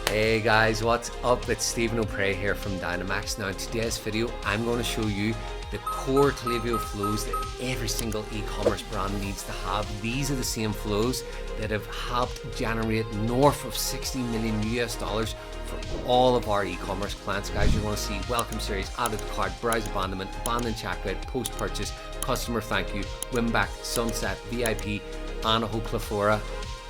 Hey guys, what's up? It's Stephen O'Prey here from Dynamx. Now in today's video, I'm going to show you the core Klaviyo flows that every single e-commerce brand needs to have. These are the same flows that have helped generate north of $60 million for all of our e-commerce clients. Guys, you're going to see welcome series, added to cart, browse abandonment, abandoned checkout, post-purchase, customer thank you, Winback, sunset, VIP, and a whole plethora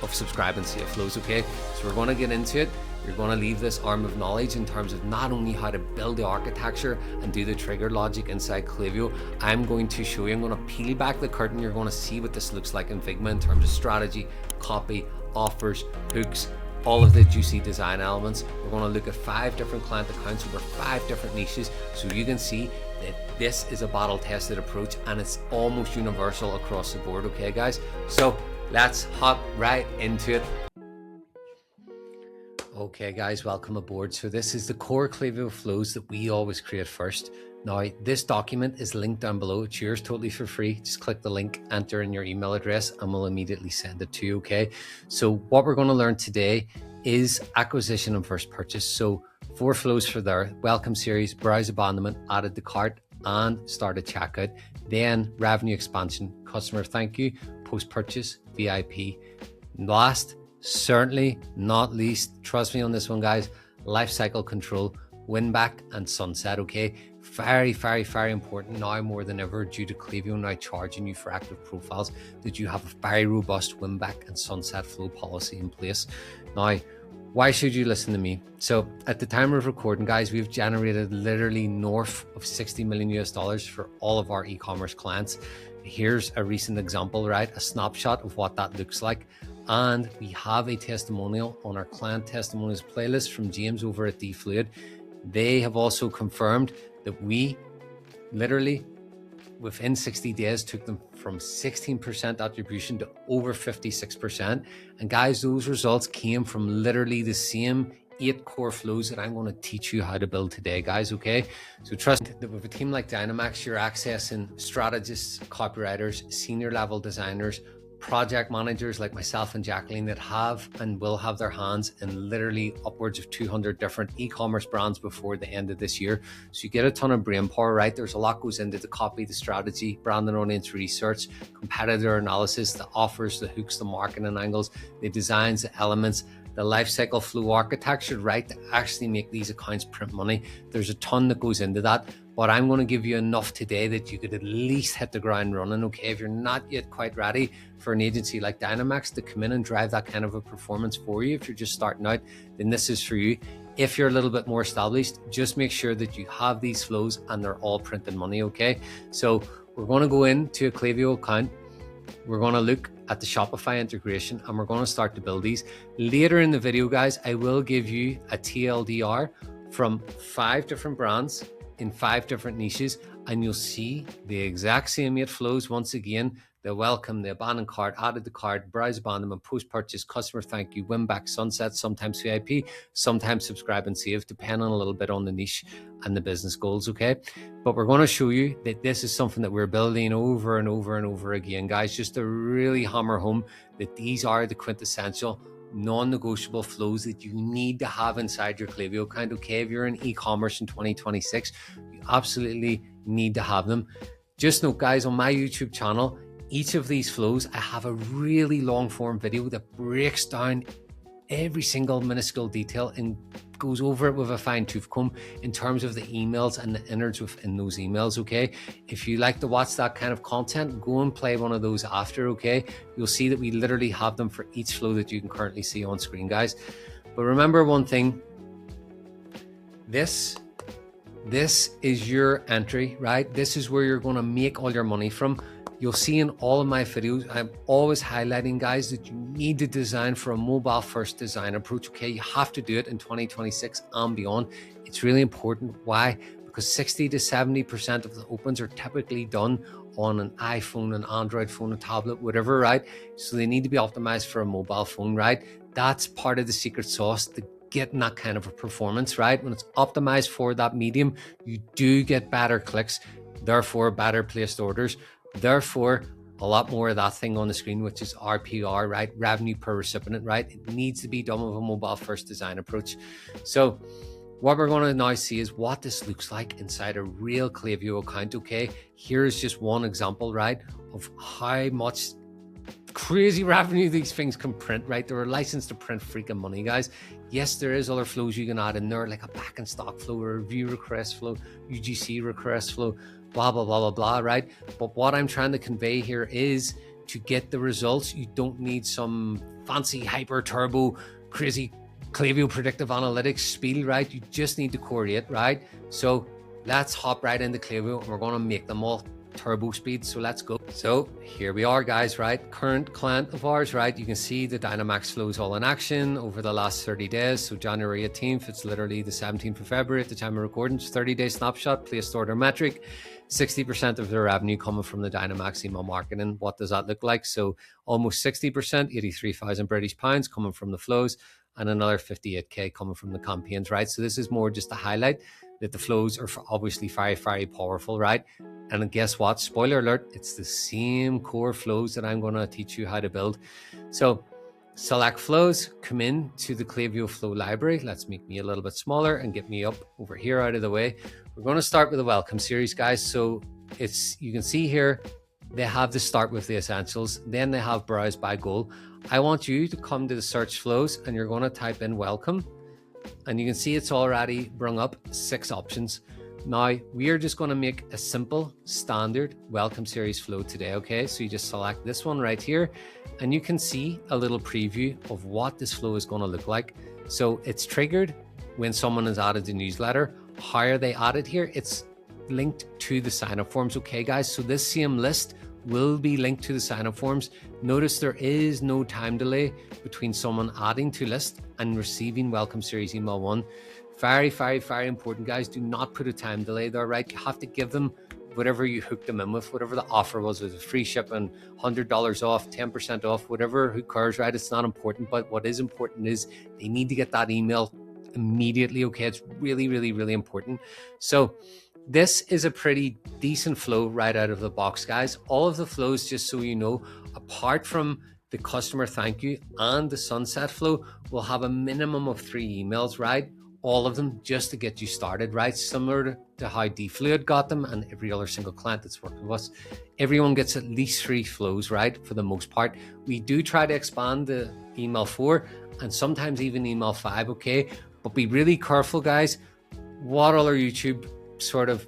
of subscribe and save flows. Okay, so we're going to get into it. You're going to leave this arm of knowledge in terms of not only how to build the architecture and do the trigger logic inside Klaviyo. I'm going to show you, I'm going to peel back the curtain. You're going to see what this looks like in Figma in terms of strategy, copy, offers, hooks, all of the juicy design elements. We're going to look at 5 different client accounts over 5 different niches, so you can see that this is a battle tested approach and it's almost universal across the board. Okay guys, so let's hop right into it. Okay guys, welcome aboard. So this is the core Klaviyo flows that we always create first. Now this document is linked down below. It's yours totally for free. Just click the link, enter in your email address, and we'll immediately send it to you. Okay, so what we're going to learn today is acquisition and first purchase. So 4 flows for there: welcome series, browse abandonment, added to cart, and started checkout. Then revenue expansion, customer thank you, post purchase, VIP. Last, certainly not least, trust me on this one guys, life cycle control, Winback and sunset. Okay, very important now more than ever, due to Klaviyo now charging you for active profiles, that you have a very robust Winback and sunset flow policy in place. Now why should you listen to me? So at the time of recording guys, we've generated literally north of $60 million for all of our e-commerce clients. Here's a recent example, right? A snapshot of what that looks like. And we have a testimonial on our client testimonials playlist from James over at DFluid. They have also confirmed that we literally within 60 days took them from 16% attribution to over 56%. And guys, those results came from literally the same 8 core flows that I'm going to teach you how to build today, guys. Okay, so trust that with a team like Dynamx, you're accessing strategists, copywriters, senior level designers, project managers like myself and Jacqueline that have and will have their hands in literally upwards of 200 different e-commerce brands before the end of this year. So you get a ton of brain power, right? There's a lot goes into the copy, the strategy, brand and audience research, competitor analysis, the offers, the hooks, the marketing angles, the designs, the elements, the lifecycle flow architecture, right, to actually make these accounts print money. There's a ton that goes into that, but I'm going to give you enough today that you could at least hit the ground running. Okay, if you're not yet quite ready for an agency like Dynamx to come in and drive that kind of a performance for you, if you're just starting out, then this is for you. If you're a little bit more established, just make sure that you have these flows and they're all printing money. Okay, so we're going to go into a Klaviyo account. We're going to look at the Shopify integration and we're going to start to build these. Later in the video, guys, I will give you a TLDR from 5 different brands in 5 different niches, and you'll see the exact same 8 flows once again: the welcome, the abandoned cart, added to cart, browse abandonment, post-purchase, customer thank you, Winback, sunset, sometimes VIP, sometimes subscribe and save, depending a little bit on the niche and the business goals. Okay, but we're going to show you that this is something that we're building over and over and over again, guys, just to really hammer home that these are the quintessential non-negotiable flows that you need to have inside your Klaviyo account. Okay, if you're in e-commerce in 2026, you absolutely need to have them. Just note guys, on my YouTube channel, each of these flows, I have a really long form video that breaks down every single minuscule detail and goes over it with a fine tooth comb in terms of the emails and the innards within those emails. Okay, if you like to watch that kind of content, go and play one of those after. Okay, you'll see that we literally have them for each flow that you can currently see on screen, guys. But remember one thing, this is your entry, right? This is where you're going to make all your money from. You'll see in all of my videos, I'm always highlighting, guys, that you need to design for a mobile first design approach. Okay, you have to do it in 2026 and beyond. It's really important. Why? Because 60 to 70% of the opens are typically done on an iPhone, an Android phone, a tablet, whatever, right? So they need to be optimized for a mobile phone, right? That's part of the secret sauce to getting that kind of a performance, right? When it's optimized for that medium, you do get better clicks, therefore better placed orders, therefore a lot more of that thing on the screen, which is RPR, right? Revenue per recipient, right? It needs to be done with a mobile first design approach. So what we're going to now see is what this looks like inside a real Klaviyo account, okay? Here's just one example, right, of how much crazy revenue these things can print, right? They're licensed to print freaking money, guys. Yes, there is other flows you can add in there, like a back and stock flow, or a review request flow, UGC request flow, blah, blah, blah, blah, blah, right? But what I'm trying to convey here is to get the results, you don't need some fancy hyper turbo crazy Klaviyo predictive analytics spiel, right? You just need to core 8, right? So let's hop right into Klaviyo and we're going to make them all turbo speed. So let's go. So here we are, guys, right? Current client of ours, right? You can see the Dynamx flows all in action over the last 30 days. So January 18th, it's literally the 17th of February at the time of recording. It's 30-day snapshot, placed order metric, 60% of their revenue coming from the Dynamx email marketing. What does that look like? So almost 60%, 83,000 British pounds coming from the flows, and another 58k coming from the campaigns, right? So this is more just to highlight that the flows are obviously very, very powerful, right? And guess what? Spoiler alert, it's the same core flows that I'm going to teach you how to build. So select flows, come in to the Klaviyo Flow library. Let's make me a little bit smaller and get me up over here out of the way. We're going to start with the welcome series, guys. So you can see here, they have to start with the essentials. Then they have browse by goal. I want you to come to the search flows and you're going to type in welcome. And you can see it's already brought up 6 options. Now, we are just going to make a simple standard welcome series flow today, okay? So you just select this one right here, and you can see a little preview of what this flow is going to look like. So it's triggered when someone has added the newsletter. How are they added here? It's linked to the sign-up forms, okay, guys? So this same list will be linked to the sign-up forms. Notice there is no time delay between someone adding to list and receiving welcome series email 1. Very, very, very important, guys. Do not put a time delay there, right? You have to give them whatever you hooked them in with, whatever the offer was free shipping, $100 off, 10% off, whatever, who cares, right? It's not important, but what is important is they need to get that email immediately, okay? It's really, really, really important. So this is a pretty decent flow right out of the box, guys. All of the flows, just so you know, apart from the customer thank you and the sunset flow, will have a minimum of 3 emails, right? All of them just to get you started, right? Similar to how DFluid got them and every other single client that's worked with us. Everyone gets at least 3 flows, right? For the most part. We do try to expand the email 4 and sometimes even email 5, okay? But be really careful, guys. What other YouTube sort of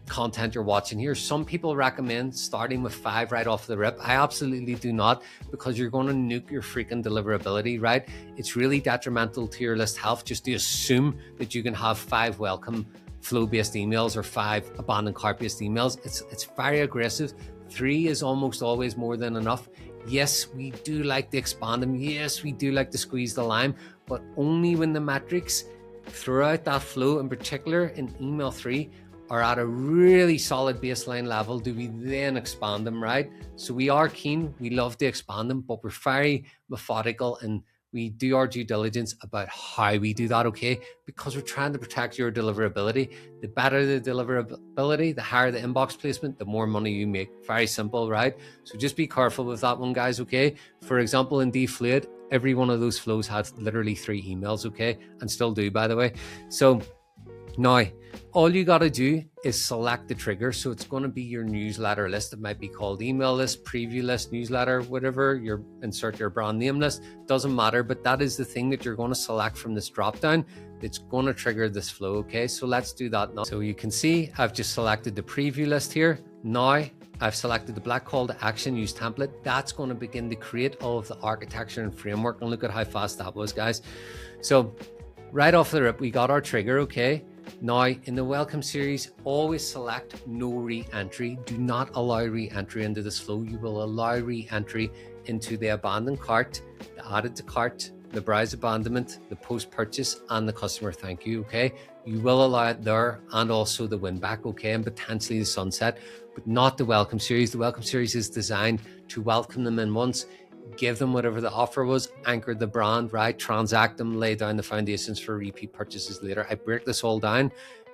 content you're watching here? Some people recommend starting with 5 right off the rip. I absolutely do not, because you're going to nuke your freaking deliverability, right? It's really detrimental to your list health just to assume that you can have 5 welcome flow-based emails or 5 abandoned cart-based emails. It's very aggressive. 3 is almost always more than enough. Yes, we do like to expand them. Yes, we do like to squeeze the lime, but only when the metrics throughout that flow, in particular in email 3, are at a really solid baseline level, do we then expand them, right? So we are keen, we love to expand them, but we're very methodical and we do our due diligence about how we do that, okay? Because we're trying to protect your deliverability. The better the deliverability, the higher the inbox placement, the more money you make. Very simple, right? So just be careful with that one, guys, okay? For example, in DFluid, every one of those flows had literally 3 emails, okay? And still do, by the way. So now, all you got to do is select the trigger. So it's going to be your newsletter list. It might be called email list, preview list, newsletter, whatever. Insert your brand name list. Doesn't matter, but that is the thing that you're going to select from this drop down. It's going to trigger this flow, okay? So let's do that now. So you can see I've just selected the preview list here. Now I've selected the black call to action use template. That's going to begin to create all of the architecture and framework. And look at how fast that was, guys. So right off the rip, we got our trigger, okay? Now, in the welcome series, always select no re-entry. Do not allow re-entry into this flow. You will allow re-entry into the abandoned cart, the added to cart, the browse abandonment, the post-purchase, and the customer thank you, okay? You will allow it there, and also the win-back, okay? And potentially the sunset, but not the welcome series. The welcome series is designed to welcome them in once, give them whatever the offer was, anchor the brand, right? Transact them, lay down the foundations for repeat purchases later. I break this all down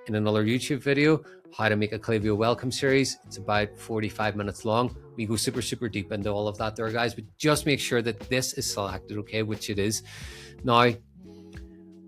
in another YouTube video, how to make a Klaviyo welcome series. It's about 45 minutes long. We go super deep into all of that there, guys, but just make sure that this is selected, okay, which it is. Now,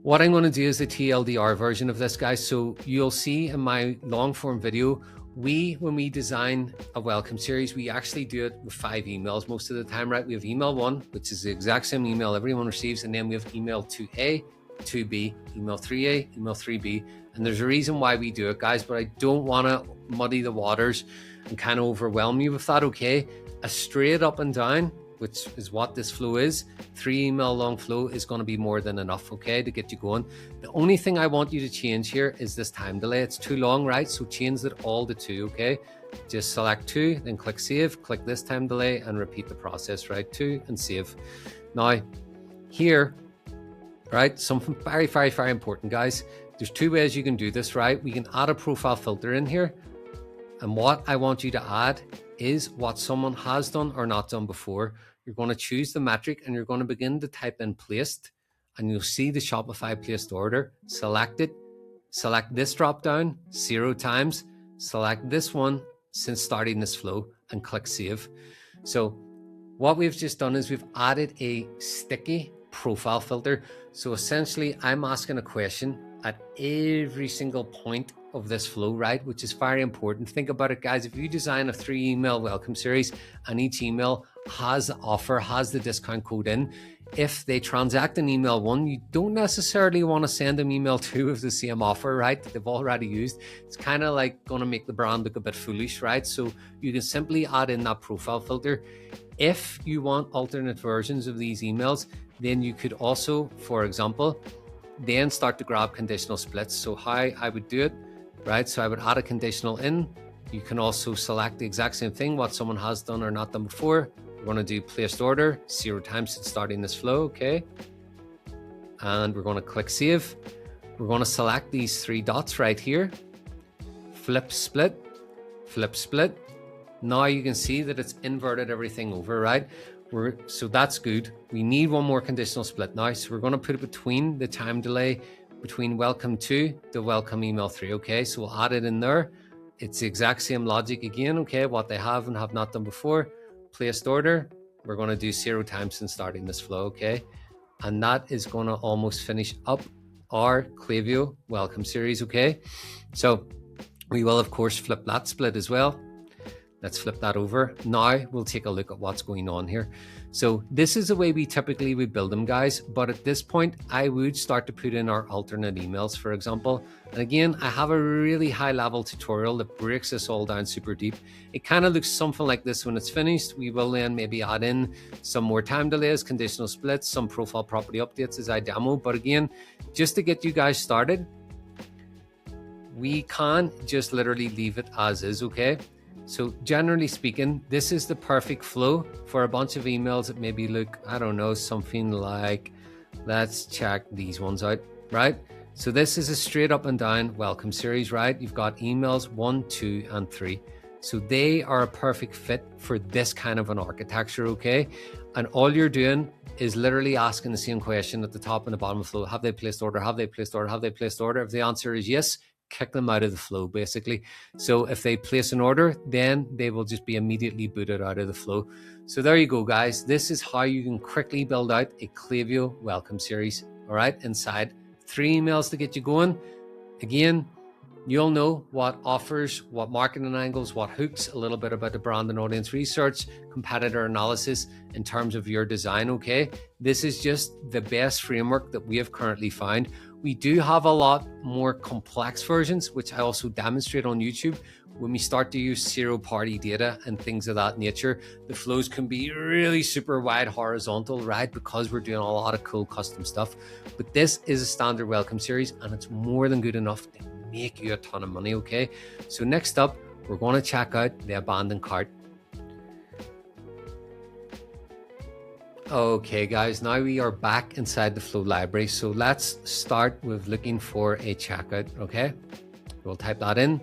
what I'm going to do is the TLDR version of this, guys. So you'll see in my long form video, when we design a welcome series, we actually do it with 5 emails most of the time, right? We have email 1, which is the exact same email everyone receives. And then we have email 2A, 2B, email 3A, email 3B. And there's a reason why we do it, guys, but I don't want to muddy the waters and kind of overwhelm you with that, okay? A straight up and down, which is what this flow is, 3 email long flow is going to be more than enough, okay, to get you going. The only thing I want you to change here is this time delay. It's too long, right? So change it all to 2, okay? Just select 2, then click save, click this time delay, and repeat the process, right? 2 and save. Now, here, right, something very important, guys. There's 2 ways you can do this, right? We can add a profile filter in here. And what I want you to add is what someone has done or not done before. You're going to choose the metric and you're going to begin to type in placed, and you'll see the Shopify placed order. Select it, select this drop down 0 times, select this one since starting this flow, and click save. So what we've just done is we've added a sticky profile filter. So essentially I'm asking a question at every single point of this flow, right? Which is very important. Think about it, guys. If you design a 3 email welcome series and each email has the offer, has the discount code in, if they transact in email 1, you don't necessarily want to send them email 2 of the same offer, right, that they've already used. It's kind of like going to make the brand look a bit foolish, right? So you can simply add in that profile filter. If you want alternate versions of these emails, then you could also, for example, then start to grab conditional splits. So how I would do it, right? So I would add a conditional in. You can also select the exact same thing, what someone has done or not done before. We're going to do placed order 0 times since starting this flow, okay? And we're going to click save. We're going to select these 3 dots right here. Flip split, flip split. Now you can see that it's inverted everything over, right? So that's good. We need one more conditional split now. So we're going to put it between the time delay between welcome 2 to welcome email 3, okay? So we'll add it in there. It's the exact same logic again, okay? What they have and have not done before. Placed order, we're going to do 0 times since starting this flow, okay? And that is going to almost finish up our Klaviyo welcome series, okay? So we will, of course, flip that split as well. Let's flip that over. Now we'll take a look at what's going on here. So this is the way we typically would build them, guys. But at this point, I would start to put in our alternate emails, for example. And again, I have a really high level tutorial that breaks this all down super deep. It kind of looks something like this when it's finished. We will then maybe add in some more time delays, conditional splits, some profile property updates as I demo. But again, just to get you guys started, we can just literally leave it as is, okay? So generally speaking, this is the perfect flow for a bunch of emails that maybe look, I don't know, something like, let's check these ones out, right? So this is a straight up and down welcome series, right? You've got emails 1, 2, and 3. So they are a perfect fit for this kind of an architecture, okay? And all you're doing is literally asking the same question at the top and the bottom of the flow. Have they placed order? Have they placed order? Have they placed order? If the answer is yes, kick them out of the flow, basically. So if they place an order, then they will just be immediately booted out of the flow. So there you go, guys. This is how you can quickly build out a Klaviyo welcome series, all right? Inside 3 emails to get you going. Again, you'll know what offers, what marketing angles, what hooks, a little bit about the brand and audience research, competitor analysis in terms of your design, okay? This is just the best framework that we have currently found. We do have a lot more complex versions, which I also demonstrate on YouTube. When we start to use zero-party data and things of that nature, the flows can be really super wide horizontal, right? Because we're doing a lot of cool custom stuff. But this is a standard welcome series, and it's more than good enough to make you a ton of money, okay? So next up, we're going to check out the abandoned cart. Okay guys, now we are back inside the Flow library. So let's start with looking for a checkout, okay? We'll type that in.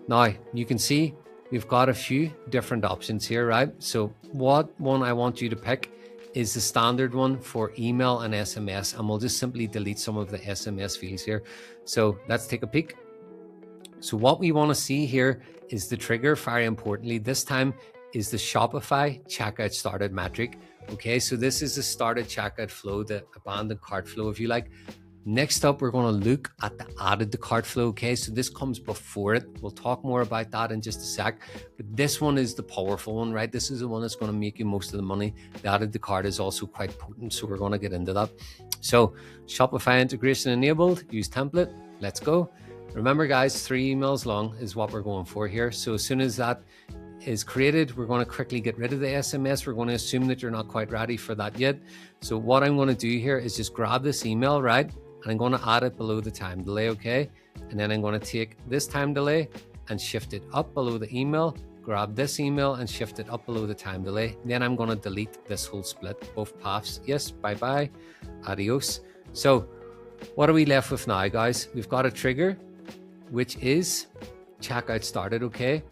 Now you can see we've got a few different options here, right? So what one I want you to pick is the standard one for email and SMS, and we'll just simply delete some of the SMS fields here. So let's take a peek. So what we want to see here is the trigger, very importantly, this time is the Shopify checkout started metric. Okay, so this is the started checkout flow, the abandoned cart flow, if you like. Next up, we're going to look at the added to cart flow. Okay, so this comes before it. We'll talk more about that in just a sec. But this one is the powerful one, right? This is the one that's going to make you most of the money. The added to cart is also quite potent, so we're going to get into that. So Shopify integration enabled, use template. Let's go. Remember, guys, 3 emails long is what we're going for here. So as soon as that is created, we're going to quickly get rid of the SMS. We're going to assume that you're not quite ready for that yet. So what I'm going to do here is just grab this email, right? And I'm going to add it below the time delay, okay? And then I'm going to take this time delay and shift it up below the email, grab this email and shift it up below the time delay. Then I'm going to delete this whole split, both paths. Yes, bye-bye, adios. So what are we left with now, guys? We've got a trigger, which is checkout started, okay?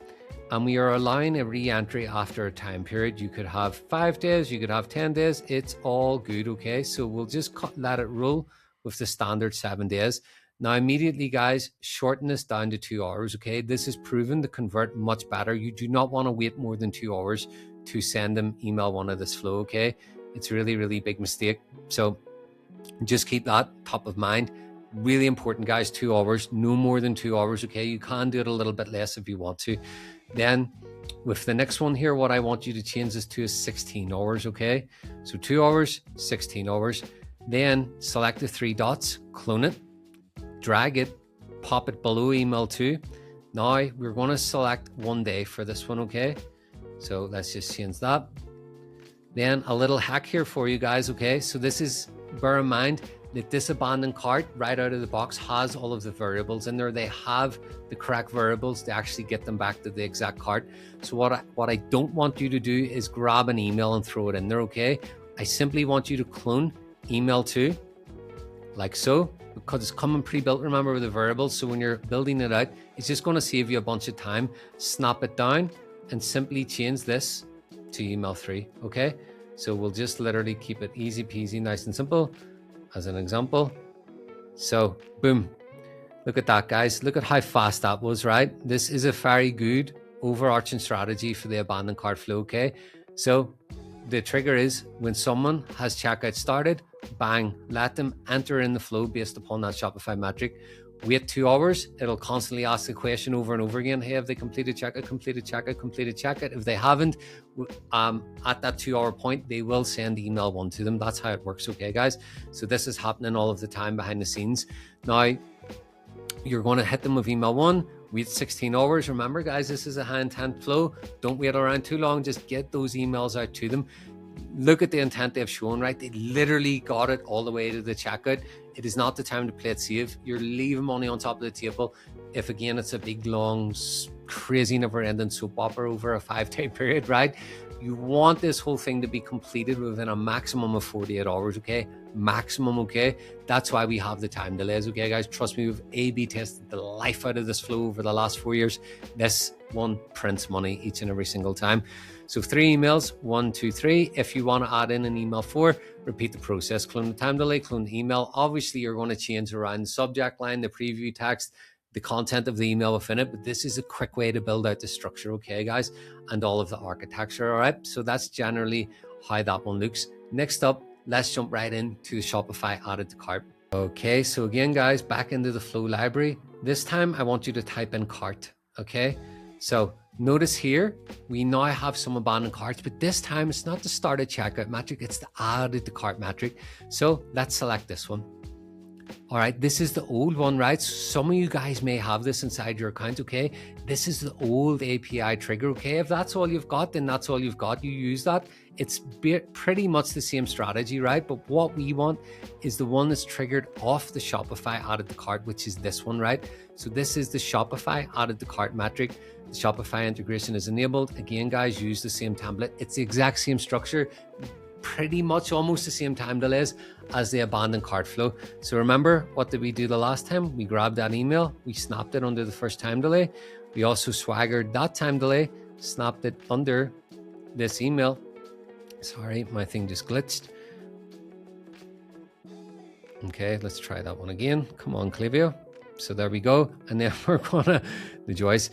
And we are allowing a re-entry after a time period. You could have 5 days, you could have 10 days. It's all good, okay? So we'll just let it roll with the standard 7 days. Now, immediately, guys, shorten this down to 2 hours, okay? This is proven to convert much better. You do not want to wait more than 2 hours to send them email one of this flow, okay? It's really, really big mistake. So just keep that top of mind. Really important, guys, 2 hours, no more than 2 hours, okay? You can do it a little bit less if you want to. Then with the next one here, what I want you to change this to is 16 hours, okay? So 2 hours, 16 hours. Then select the 3 dots, clone it, drag it, pop it below email 2. Now we're going to select 1 day for this one, okay? So let's just change that. Then a little hack here for you guys, okay? So this is, bear in mind that this abandoned cart right out of the box has all of the variables in there. They have the correct variables to actually get them back to the exact cart. So what I don't want you to do is grab an email and throw it in there, okay? I simply want you to clone email 2 like so, because it's coming pre-built, remember, with the variables. So when you're building it out, it's just going to save you a bunch of time. Snap it down and simply change this to email 3, okay? So we'll just literally keep it easy peasy, nice and simple as an example. So boom, look at that, guys. Look at how fast that was, right? This is a very good overarching strategy for the abandoned cart flow, okay? So the trigger is when someone has checkout started, bang, let them enter in the flow based upon that Shopify metric. Wait 2 hours, it'll constantly ask the question over and over again, hey, have they completed checkout, completed checkout, completed checkout? If they haven't, at that 2 hour point, they will send email 1 to them. That's how it works, okay, guys? So this is happening all of the time behind the scenes. Now, you're going to hit them with email 1, wait 16 hours. Remember, guys, this is a high intent flow. Don't wait around too long. Just get those emails out to them. Look at the intent they've shown, right? They literally got it all the way to the checkout. It is not the time to play it safe. You're leaving money on top of the table. If again, it's a big, long, crazy, never-ending soap opera over a 5-day period, right? You want this whole thing to be completed within a maximum of 48 hours, okay? Maximum, okay? That's why we have the time delays, okay, guys? Trust me, we've A/B tested the life out of this flow over the last 4 years. This one prints money each and every single time. So 3 emails, 1, 2, 3. If you want to add in an email 4, repeat the process. Clone the time delay, clone the email. Obviously, you're going to change around the subject line, the preview text, the content of the email within it, but this is a quick way to build out the structure, okay, guys, and all of the architecture, all right? So that's generally how that one looks. Next up, let's jump right into the Shopify added to cart. Okay, so again, guys, back into the flow library. This time, I want you to type in cart, okay? So notice here, we now have some abandoned carts, but this time it's not the started checkout metric, it's the added to cart metric. So let's select this one. All right, this is the old one, right? Some of you guys may have this inside your account, okay? This is the old API trigger, okay? If that's all you've got, then that's all you've got. You use that. It's pretty much the same strategy, right? But what we want is the one that's triggered off the Shopify added to cart, which is this one, right? So this is the Shopify added to cart metric. The Shopify integration is enabled. Again, guys, use the same template. It's the exact same structure, pretty much almost the same time delays as the abandoned cart flow. So remember, what did we do the last time? We grabbed that email, we snapped it under the first time delay. We also swaggered that time delay, snapped it under this email. Sorry, my thing just glitched. Okay, let's try that one again. Come on, Klaviyo. So there we go. And then we're gonna, the Joyce,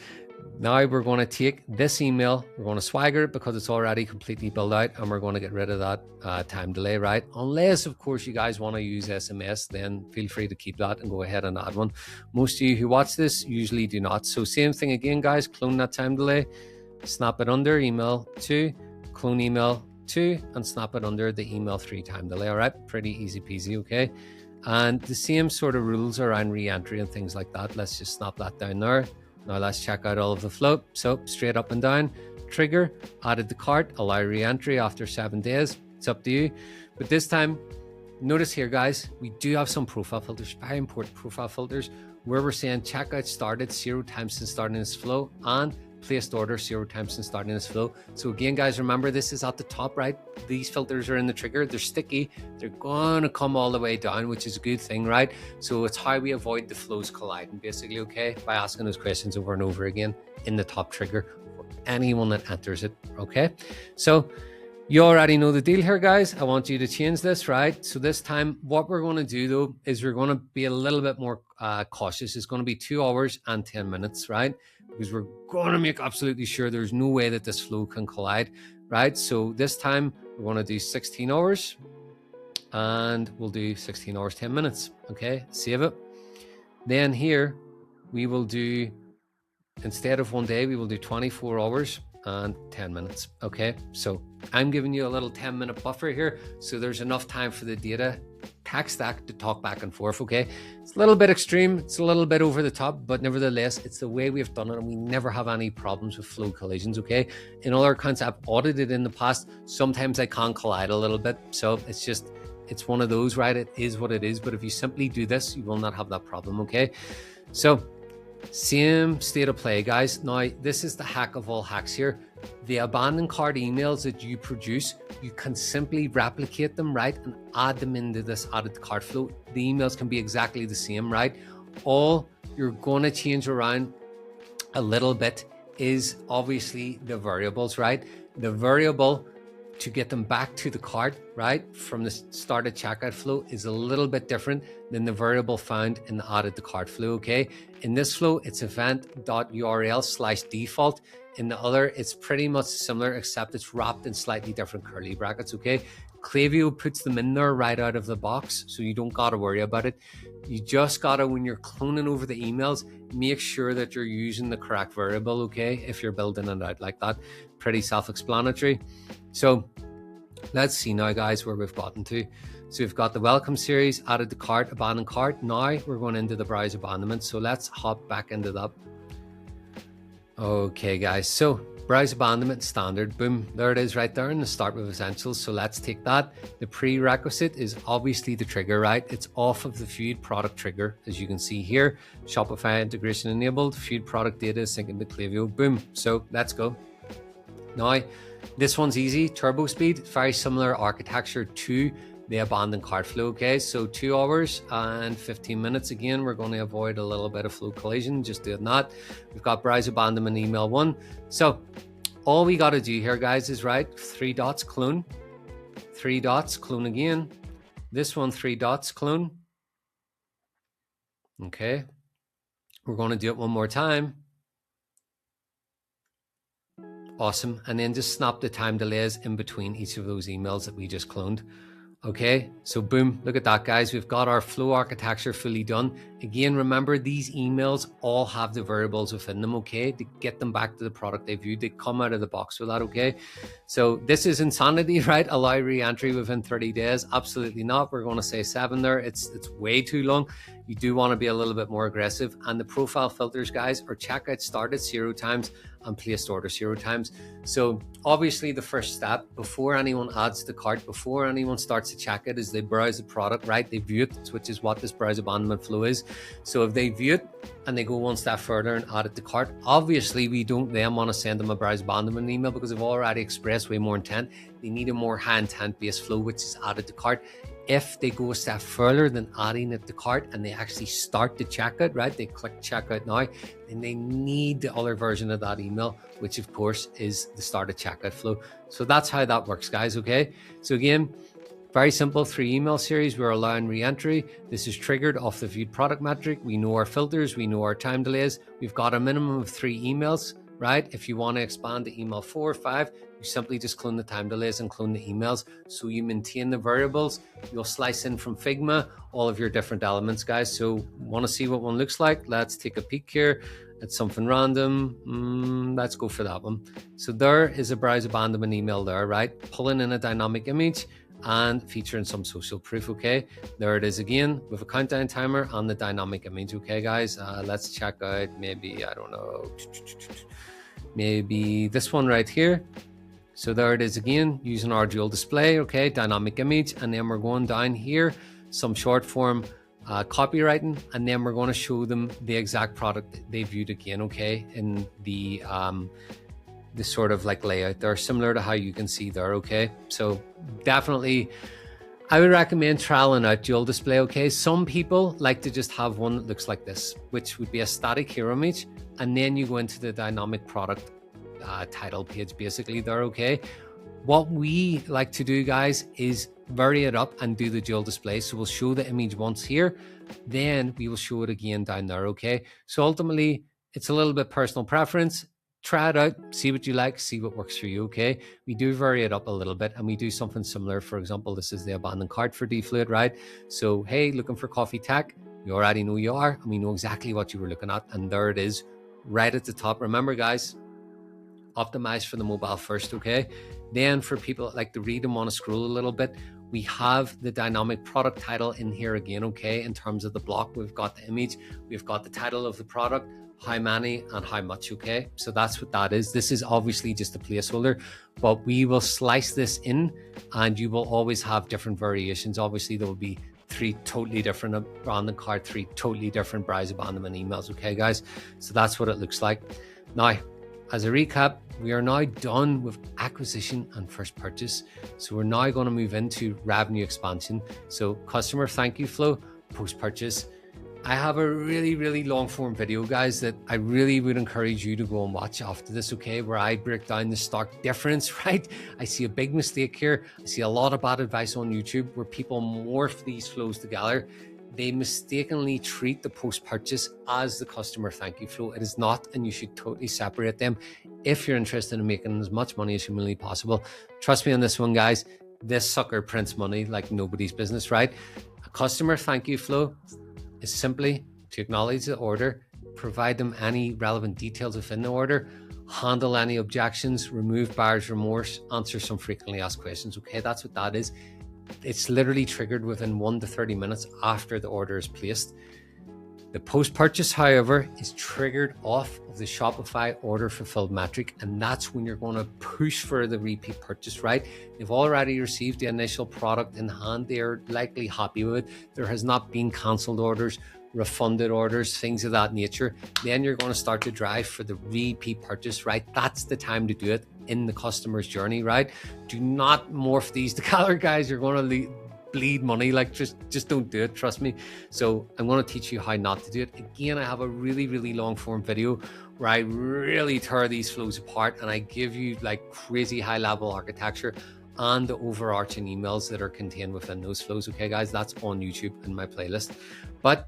now we're going to take this email, we're going to swagger it because it's already completely built out, and we're going to get rid of that time delay, right? Unless, of course, you guys want to use SMS, then feel free to keep that and go ahead and add one. Most of you who watch this usually do not. So same thing again, guys, clone that time delay, snap it under email 2, clone email 2, and snap it under the email 3 time delay, all right? Pretty easy peasy, okay? And the same sort of rules around re-entry and things like that. Let's just snap that down there. Now let's check out all of the flow. So straight up and down, trigger, added to cart, allow re-entry after 7 days. It's up to you. But this time, notice here, guys, we do have some profile filters, very important profile filters, where we're saying checkout started 0 times since starting this flow and placed order 0 times since starting this flow. So again, guys, remember this is at the top, right? These filters are in the trigger, they're sticky, they're gonna come all the way down, which is a good thing, right? So it's how we avoid the flows colliding, basically, okay? By asking those questions over and over again in the top trigger for anyone that enters it, okay? So you already know the deal here, guys. I want you to change this, right? So this time, what we're going to do, though, is we're going to be a little bit more cautious. It's going to be 2 hours and 10 minutes, right? Because we're going to make absolutely sure there's no way that this flow can collide, right? So this time, we're going to do 16 hours, and we'll do 16 hours, 10 minutes, okay? Save it. Then here, we will do, instead of 1 day, we will do 24 hours and 10 minutes, okay? So I'm giving you a little 10-minute buffer here, so there's enough time for the data tech stack to talk back and forth, okay? It's a little bit extreme, it's a little bit over the top, but nevertheless, it's the way we've done it, and we never have any problems with flow collisions, okay? In other accounts I've audited in the past, sometimes I can collide a little bit, so it's one of those, right? It is what it is, but if you simply do this, you will not have that problem, okay? So same state of play, guys. Now, this is the hack of all hacks here. The abandoned cart emails that you produce, you can simply replicate them, right? And add them into this added to cart flow. The emails can be exactly the same, right? All you're going to change around a little bit is obviously the variables, right? The variable to get them back to the cart, right, from the started checkout flow is a little bit different than the variable found in the added to cart flow, okay? In this flow, it's event.url/default. In the other, it's pretty much similar, except it's wrapped in slightly different curly brackets, okay? Klaviyo puts them in there right out of the box, so you don't gotta worry about it. You just gotta, when you're cloning over the emails, make sure that you're using the correct variable, okay? If you're building it out like that, pretty self-explanatory. So let's see now, guys, where we've gotten to. So we've got the welcome series, added to cart, abandoned cart. Now we're going into the browse abandonment. So let's hop back into that. Okay, guys, so browse abandonment standard, boom, there it is right there in the start with essentials. So let's take that. The prerequisite is obviously the trigger, right? It's off of the feud product trigger, as you can see here. Shopify integration enabled, feud product data syncing to Klaviyo, boom. So let's go. Now, this one's easy, turbo speed, very similar architecture to the abandoned cart flow, okay? So 2 hours and 15 minutes. Again, we're going to avoid a little bit of flow collision, just doing that. We've got browse abandonment email 1. So all we got to do here, guys, is right, 3 dots, clone, 3 dots, clone again. This one, 3 dots, clone. Okay, we're going to do it one more time. Awesome. And then just snap the time delays in between each of those emails that we just cloned. Okay, so boom, look at that, guys. We've got our flow architecture fully done. Again, remember, these emails all have the variables within them, okay, to get them back to the product they viewed. They come out of the box with that, okay? So this is insanity, right? Allow re-entry within 30 days. Absolutely not. We're going to say 7 there. It's way too long. You do want to be a little bit more aggressive. And the profile filters, guys, are checkout started 0 times and placed order 0 times. So obviously the first step before anyone adds to cart, before anyone starts to check it, is they browse the product, right? They view it, which is what this browse abandonment flow is. So if they view it and they go one step further and add it to cart, obviously we don't then want to send them a browse abandonment email because they've already expressed way more intent. They need a more high intent based flow, which is added to cart. If they go a step further than adding it to cart and they actually start to checkout, right? They click checkout now, then they need the other version of that email, which of course is the started checkout flow. So that's how that works, guys, okay? So again, Very simple, 3 email series. We're allowing re-entry. This is triggered off the viewed product metric. We know our filters, we know our time delays. We've got a minimum of 3 emails, right? If you want to expand to email 4 or 5, you simply just clone the time delays and clone the emails. So you maintain the variables. You'll slice in from Figma all of your different elements, guys. So want to see what one looks like? Let's take a peek here. It's something random. Let's go for that one. So there is a browse abandonment email there, right? Pulling in a dynamic image and featuring some social proof. Okay, there it is again with a countdown timer and the dynamic image. Okay, guys, let's check out maybe, I don't know, maybe this one right here. So there it is again, using our dual display. Okay, dynamic image, and then we're going down here, some short form copywriting, and then we're going to show them the exact product they viewed again. Okay, in the sort of like layout there, similar to how you can see there. Okay, so definitely I would recommend trialing out dual display. Okay, some people like to just have one that looks like this, which would be a static hero image, and then you go into the dynamic product title page basically there. Okay, what we like to do, guys, is vary it up and do the dual display. So we'll show the image once here, then we will show it again down there. Okay, so ultimately it's a little bit personal preference. Try it out, see what you like, see what works for you. Okay, we do vary it up a little bit, and we do something similar. For example, this is the abandoned cart for deflate, right? So hey, looking for coffee tech, we already know you are, and we know exactly what you were looking at, and there it is right at the top. Remember, guys, optimize for the mobile first. Okay, then for people that like to read and want to scroll a little bit, we have the dynamic product title in here again. Okay, in terms of the block, we've got the image, we've got the title of the product, how many and how much. Okay, so that's what that is. This is obviously just a placeholder, but we will slice this in and you will always have different variations. Obviously there will be 3 totally different abandoned cart, 3 totally different browse abandonment emails. Okay, guys, so that's what it looks like. Now, as a recap, we are now done with acquisition and first purchase. So we're now going to move into revenue expansion. So customer thank you flow, post-purchase. I have a really long form video, guys, that I really would encourage you to go and watch after this. Okay, where I break down the stark difference, right? I see a big mistake here. I see a lot of bad advice on YouTube where people morph these flows together. They mistakenly treat the post-purchase as the customer thank you flow. It is not, and you should totally separate them if you're interested in making as much money as humanly possible. Trust me on this one, guys. This sucker prints money like nobody's business, right? A customer thank you flow is simply to acknowledge the order, provide them any relevant details within the order, handle any objections, remove buyer's remorse, answer some frequently asked questions. Okay, that's what that is. It's literally triggered within 1 to 30 minutes after the order is placed. The post-purchase, however, is triggered off of the Shopify order fulfilled metric, and that's when you're going to push for the repeat purchase, right? They've already received the initial product in hand. They're likely happy with it. There has not been cancelled orders, refunded orders, things of that nature. Then you're going to start to drive for the repeat purchase, right? That's the time to do it in the customer's journey, right? Do not morph these together, guys. You're going to bleed money. Like just don't do it, trust me. So I'm going to teach you how not to do it. Again, I have a really long form video where I really tear these flows apart and I give you like crazy high level architecture and the overarching emails that are contained within those flows. Okay, guys, that's on YouTube in my playlist. But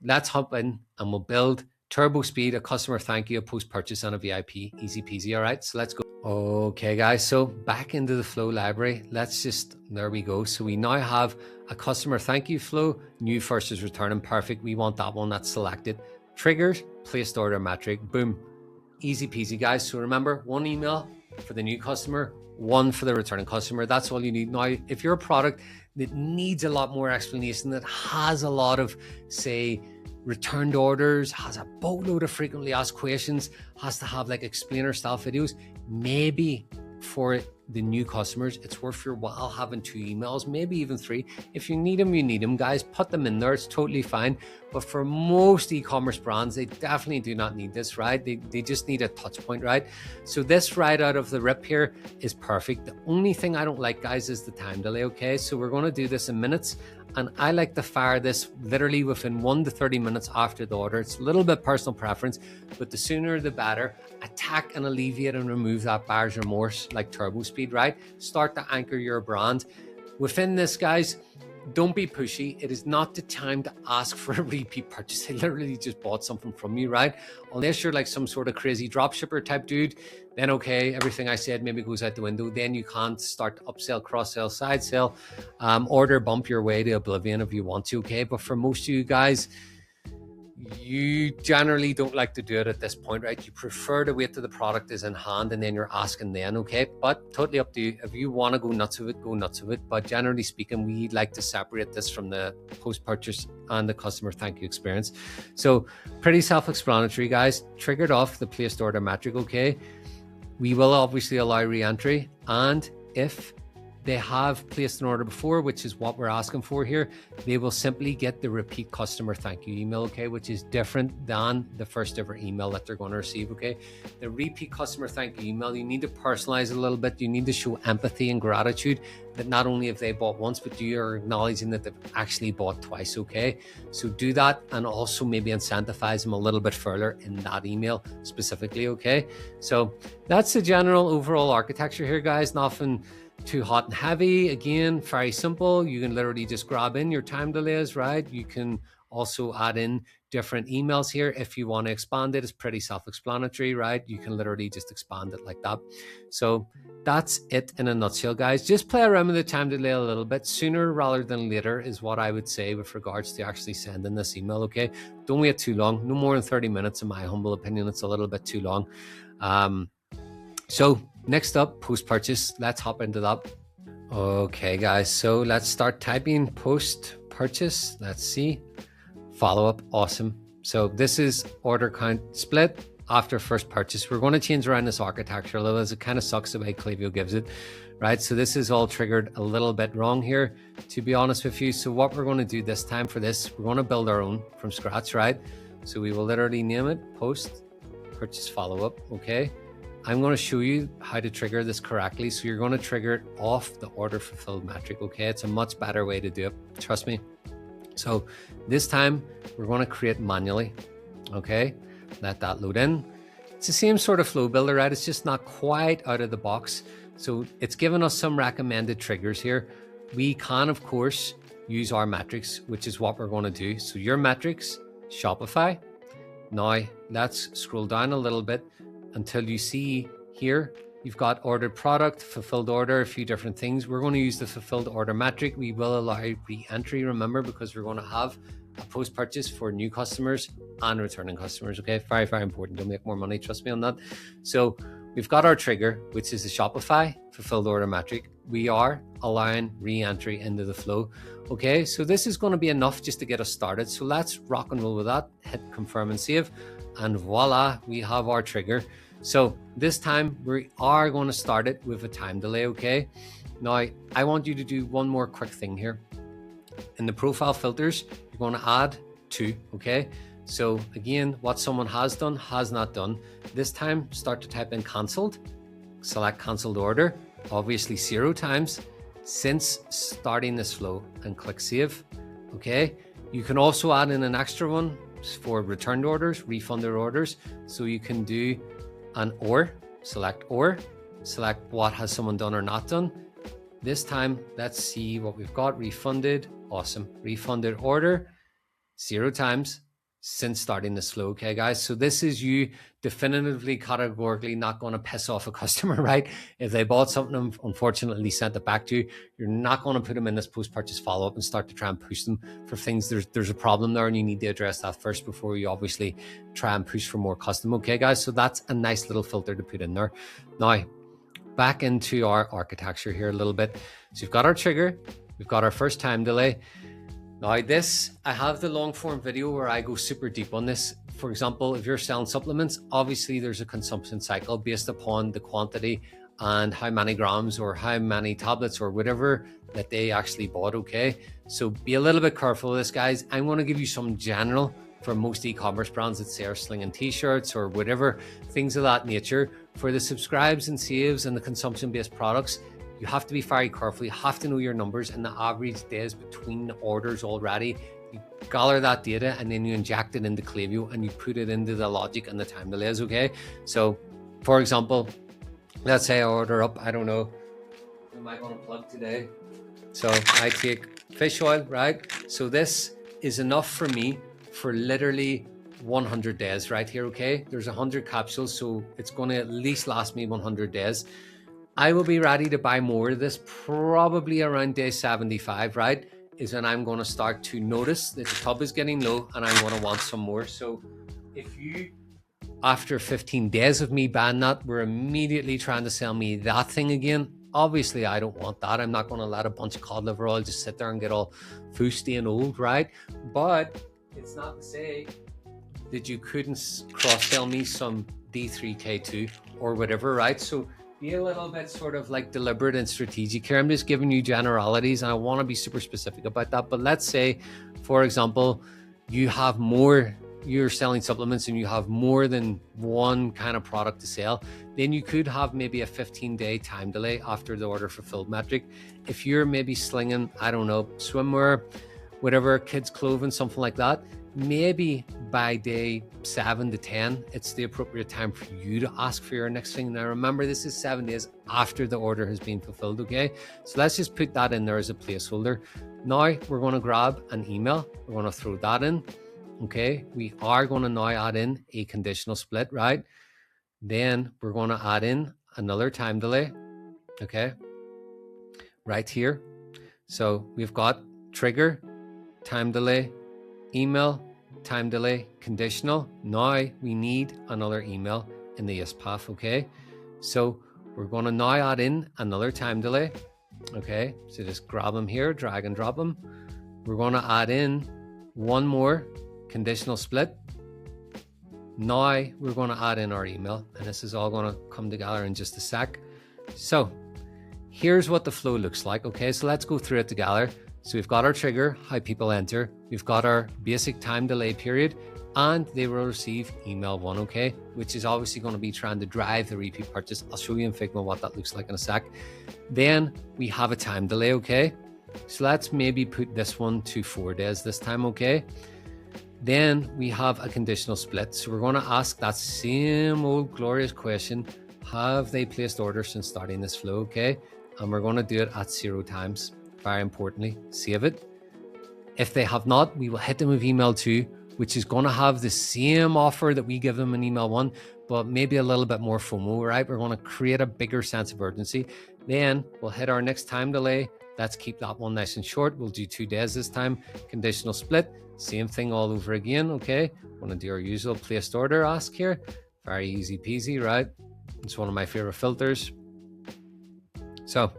let's hop in and we'll build turbo speed, a customer thank you, a post-purchase, and a VIP. Easy peasy. All right, so let's go. Okay, guys, so back into the flow library. There we go. So we now have a customer thank you flow, new versus returning. Perfect. We want that one. That's selected. Triggers, placed order metric. Boom. Easy peasy, guys. So remember, 1 email for the new customer, 1 for the returning customer. That's all you need. Now, if you're a product that needs a lot more explanation, that has a lot of, say, returned orders, has a boatload of frequently asked questions, has to have like explainer style videos, maybe for the new customers, it's worth your while having 2 emails, maybe even 3. If you need them, you need them, guys. Put them in there. It's totally fine. But for most e-commerce brands, they definitely do not need this, right? They just need a touch point, right? So this right out of the rip here is perfect. The only thing I don't like, guys, is the time delay, okay? So we're going to do this in minutes. And I like to fire this literally within 1 to 30 minutes after the order. It's a little bit personal preference, but the sooner the better. Attack and alleviate and remove that buyer's remorse like turbo speed, right? Start to anchor your brand. Within this, guys, don't be pushy. It is not the time to ask for a repeat purchase. They literally just bought something from you, right? Unless you're like some sort of crazy dropshipper type dude, then okay, everything I said maybe goes out the window. Then you can't start to upsell, cross-sell, side sell, order bump your way to oblivion if you want to, okay? But for most of you guys, you generally don't like to do it at this point, right? You prefer to wait till the product is in hand and then you're asking then, okay? But totally up to you. If you want to go nuts with it, go nuts with it. But generally speaking, we like to separate this from the post-purchase and the customer thank you experience. So pretty self-explanatory, guys. Triggered off the placed order metric, okay? We will obviously allow re-entry, and if they have placed an order before, which is what we're asking for here, they will simply get the repeat customer thank you email, okay, which is different than the first ever email that they're going to receive, okay? The repeat customer thank you email, you need to personalize it a little bit. You need to show empathy and gratitude that not only have they bought once, but you are acknowledging that they've actually bought twice, okay? So do that, and also maybe incentivize them a little bit further in that email specifically, okay? So that's the general overall architecture here, guys. Nothing too hot and heavy. Again, very simple. You can literally just grab in your time delays, right? You can also add in different emails here if you want to expand it. It's pretty self-explanatory, right? You can literally just expand it like that. So that's it in a nutshell, guys. Just play around with the time delay a little bit. Sooner rather than later is what I would say with regards to actually sending this email, okay? Don't wait too long. No more than 30 minutes, in my humble opinion. It's a little bit too long. So next up, post-purchase. Let's hop into that. Okay, guys. So let's start typing post-purchase. Let's see. Follow-up. Awesome. So this is order count split after first purchase. We're going to change around this architecture a little, as it kind of sucks the way Klaviyo gives it, right? So this is all triggered a little bit wrong here, to be honest with you. So what we're going to do this time for this, we're going to build our own from scratch, right? So we will literally name it post-purchase follow-up, okay? I'm going to show you how to trigger this correctly. So you're going to trigger it off the order fulfilled metric, okay? It's a much better way to do it, trust me. So this time we're going to create manually, okay? Let that load in. It's the same sort of flow builder, right? It's just not quite out of the box. So it's given us some recommended triggers here. We can, of course, use our metrics, which is what we're going to do. So your metrics, Shopify. Now let's scroll down a little bit until you see here, you've got ordered product, fulfilled order, a few different things. We're going to use the fulfilled order metric. We will allow re-entry, remember, because we're going to have a post-purchase for new customers and returning customers, okay? Very, very important to make more money, trust me on that. So we've got our trigger, which is the Shopify fulfilled order metric. We are allowing re-entry into the flow, okay? So this is going to be enough just to get us started. So let's rock and roll with that. Hit confirm and save, and voila, we have our trigger. So this time we are going to start it with a time delay, okay? Now, I want you to do one more quick thing here. In the profile filters, you're going to add 2, okay? So again, what someone has done, has not done. This time, start to type in cancelled, select cancelled order, obviously 0 times since starting this flow, and click save, okay? You can also add in an extra one for returned orders, refunded orders. So you can do an or, select what has someone done or not done. This time, let's see what we've got. Refunded, awesome. Refunded order, 0 times since starting this flow, okay, guys? So this is you definitively, categorically not going to piss off a customer, right? If they bought something, unfortunately sent it back to you, you're not going to put them in this post-purchase follow-up and start to try and push them for things. There's a problem there, and you need to address that first before you obviously try and push for more custom, okay, guys? So that's a nice little filter to put in there. Now, back into our architecture here a little bit. So you've got our trigger, we've got our first time delay. Now this, I have the long form video where I go super deep on this. For example, if you're selling supplements, obviously there's a consumption cycle based upon the quantity and how many grams or how many tablets or whatever that they actually bought, okay? So be a little bit careful of this, guys. I'm going to give you some general for most e-commerce brands that say are slinging t-shirts or whatever, things of that nature. For the subscribes and saves and the consumption-based products, you have to be very careful. You have to know your numbers and the average days between orders already. You gather that data and then you inject it into Klaviyo and you put it into the logic and the time delays, okay? So, for example, let's say I order up, I don't know, who am I going to plug today? So I take fish oil, right? So this is enough for me for literally 100 days right here, okay? There's 100 capsules, so it's going to at least last me 100 days. I will be ready to buy more of this probably around day 75, right? Is when I'm going to start to notice that the tub is getting low and I'm going to want some more. So if you, after 15 days of me buying that, were immediately trying to sell me that thing again, obviously I don't want that. I'm not going to let a bunch of cod liver oil just sit there and get all foosty and old, right? But it's not to say that you couldn't cross-sell me some D3K2 or whatever, right? So be a little bit sort of like deliberate and strategic here. I'm just giving you generalities and I want to be super specific about that. But let's say, for example, you have more, you're selling supplements and you have more than one kind of product to sell, then you could have maybe a 15-day time delay after the order fulfilled metric. If you're maybe slinging, I don't know, swimwear, whatever, kids clothing, something like that, maybe by day 7 to 10, it's the appropriate time for you to ask for your next thing. Now, remember, this is 7 days after the order has been fulfilled, okay? So let's just put that in there as a placeholder. Now we're going to grab an email. We're going to throw that in, okay? We are going to now add in a conditional split, right? Then we're going to add in another time delay, okay? Right here. So we've got trigger, time delay, email, time delay, conditional. Now we need another email in the yes path, okay? So we're going to now add in another time delay, okay? So just grab them here, drag and drop them. We're going to add in one more conditional split. Now we're going to add in our email, and this is all going to come together in just a sec. So here's what the flow looks like, okay? So let's go through it together. So we've got our trigger, how people enter. We've got our basic time delay period, and they will receive email 1, okay? Which is obviously going to be trying to drive the repeat purchase. I'll show you in Figma what that looks like in a sec. Then we have a time delay, okay? So let's maybe put this one to 4 days this time, okay? Then we have a conditional split. So we're going to ask that same old glorious question, have they placed orders since starting this flow, okay? And we're going to do it at 0 times. Very importantly, save it. If they have not, we will hit them with email 2, which is going to have the same offer that we give them in email 1, but maybe a little bit more FOMO, right? We're going to create a bigger sense of urgency. Then we'll hit our next time delay. Let's keep that one nice and short. We'll do 2 days this time. Conditional split, same thing all over again, okay? We're going to do our usual placed order ask here. Very easy peasy, right? It's one of my favorite filters. So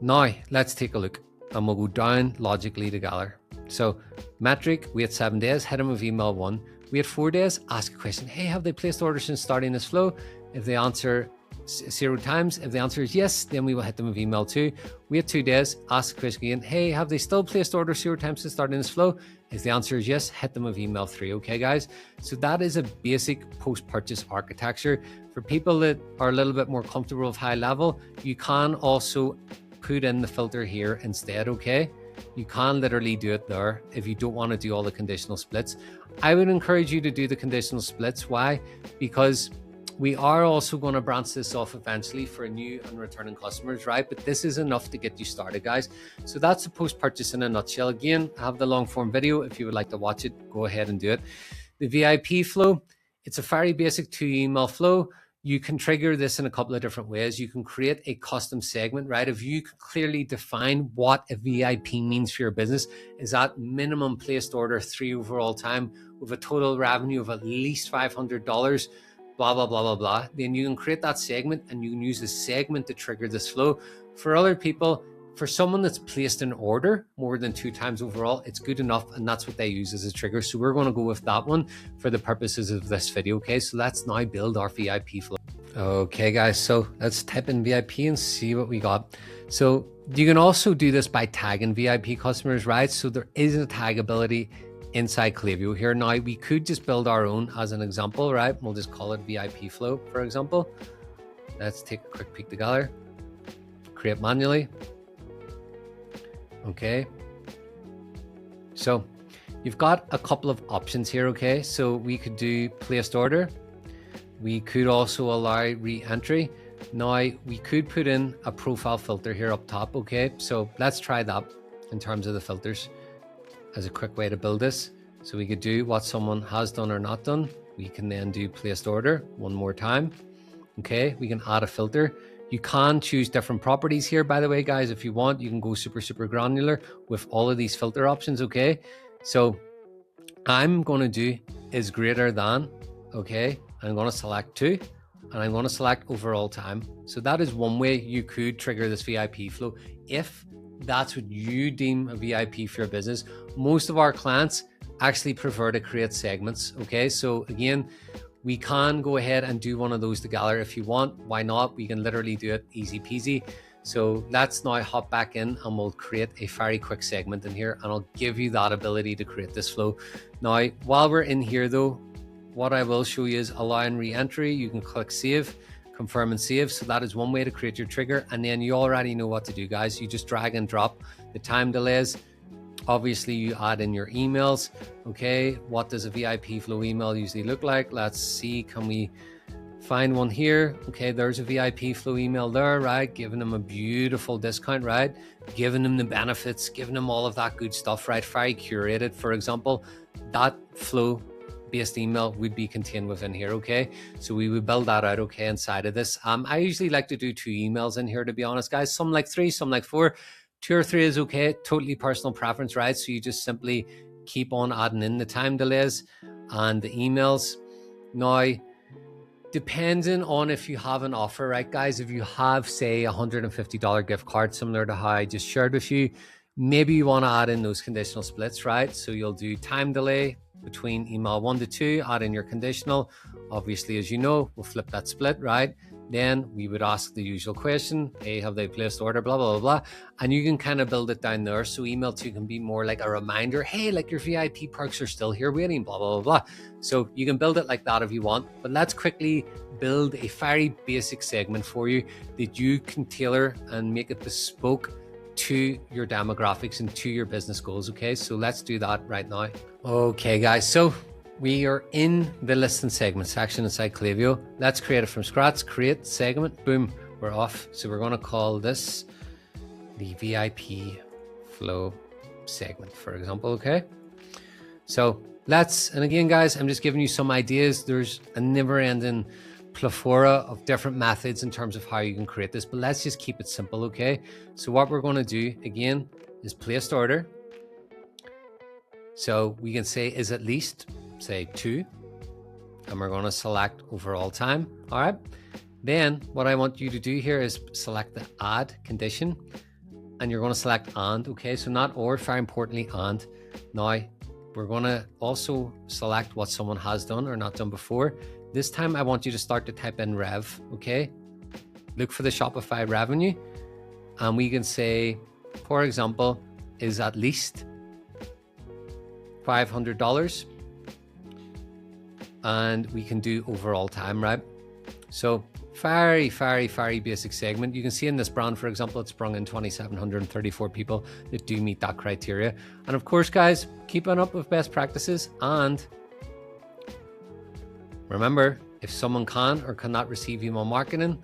now let's take a look and we'll go down logically together. So metric, we had 7 days, hit them with email 1. We had 4 days, ask a question. Hey, have they placed orders since starting this flow? If they answer 0 times, if the answer is yes, then we will hit them with email 2. We had 2 days, ask a question again. Hey, have they still placed orders 0 times since starting this flow? If the answer is yes, hit them with email 3. Okay, guys. So that is a basic post-purchase architecture. For people that are a little bit more comfortable with high level, you can also put in the filter here instead, okay? You can literally do it there if you don't want to do all the conditional splits. I would encourage you to do the conditional splits. Why? Because we are also going to branch this off eventually for new and returning customers, right? But this is enough to get you started, guys. So that's the post-purchase in a nutshell. Again, I have the long form video. If you would like to watch it, go ahead and do it. The VIP flow, it's a very basic 2-email flow. You can trigger this in a couple of different ways. You can create a custom segment, right? If you can clearly define what a VIP means for your business, is that minimum placed order 3 overall time with a total revenue of at least $500, blah, blah, blah, blah, blah. Then you can create that segment and you can use the segment to trigger this flow. For other people, for someone that's placed an order more than 2 times overall, it's good enough, and that's what they use as a trigger. So we're going to go with that one for the purposes of this video, okay? So let's now build our VIP flow. Okay, guys, so let's type in VIP and see what we got. So you can also do this by tagging VIP customers, right? So there is a tag ability inside Klaviyo here. Now, we could just build our own as an example, right? We'll just call it VIP flow, for example. Let's take a quick peek together. Create manually. Okay, so you've got a couple of options here, okay? So we could do placed order. We could also allow re-entry. Now we could put in a profile filter here up top. Okay, so let's try that in terms of the filters as a quick way to build this. So we could do what someone has done or not done. We can then do placed order one more time. Okay, we can add a filter. You can choose different properties here, by the way, guys. If you want, you can go super granular with all of these filter options. Okay, so I'm going to do is greater than. Okay, I'm going to select 2 and I'm going to select overall time. So that is one way you could trigger this VIP flow if that's what you deem a VIP for your business. Most of our clients actually prefer to create segments. Okay, so again, we can go ahead and do one of those together if you want. Why not? We can literally do it easy peasy. So let's now hop back in and we'll create a very quick segment in here, and I'll give you that ability to create this flow. Now, while we're in here though, what I will show you is allow and re-entry. You can click save, confirm and save. So that is one way to create your trigger. And then you already know what to do, guys. You just drag and drop the time delays. Obviously you add in your emails. Okay, what does a VIP flow email usually look like? Let's see, can we find one here? Okay, there's a VIP flow email there, right? Giving them a beautiful discount, right? Giving them the benefits, giving them all of that good stuff, right? Very curated. For example, that flow based email would be contained within here. Okay, so we would build that out. Okay, inside of this, I usually like to do 2 emails in here, to be honest, guys. Some like 3, some like 4. 2 or 3 is okay, totally personal preference, right? So you just simply keep on adding in the time delays and the emails. Now, depending on if you have an offer, right, guys, if you have, say, $150 gift card, similar to how I just shared with you, maybe you want to add in those conditional splits, right? So you'll do time delay between email 1 to 2, add in your conditional. Obviously, as you know, we'll flip that split, right? Then we would ask the usual question, hey, have they placed order, blah, blah, blah, blah. And you can kind of build it down there. So email 2 can be more like a reminder, hey, like your VIP perks are still here waiting, blah, blah, blah, blah. So you can build it like that if you want. But let's quickly build a very basic segment for you that you can tailor and make it bespoke to your demographics and to your business goals. Okay, so let's do that right now. Okay, guys, so we are in the list and segment section inside Klaviyo. Let's create it from scratch. Create segment. Boom, we're off. So we're going to call this the VIP flow segment, for example. Okay, so let's, and again, guys, I'm just giving you some ideas. There's a never-ending plethora of different methods in terms of how you can create this, but let's just keep it simple. Okay, so what we're going to do again is placed order. So we can say is at least, say 2, and we're going to select overall time. All right, then what I want you to do here is select the add condition, and you're going to select and. Okay, so not or, very importantly, and. Now we're going to also select what someone has done or not done before. This time I want you to start to type in rev. Okay, look for the Shopify revenue, and we can say, for example, is at least $500, and we can do overall time, right? So very basic segment. You can see in this brand, for example, it's sprung in 2,734 people that do meet that criteria. And of course, guys, keeping up with best practices. And remember, if someone can or cannot receive email marketing,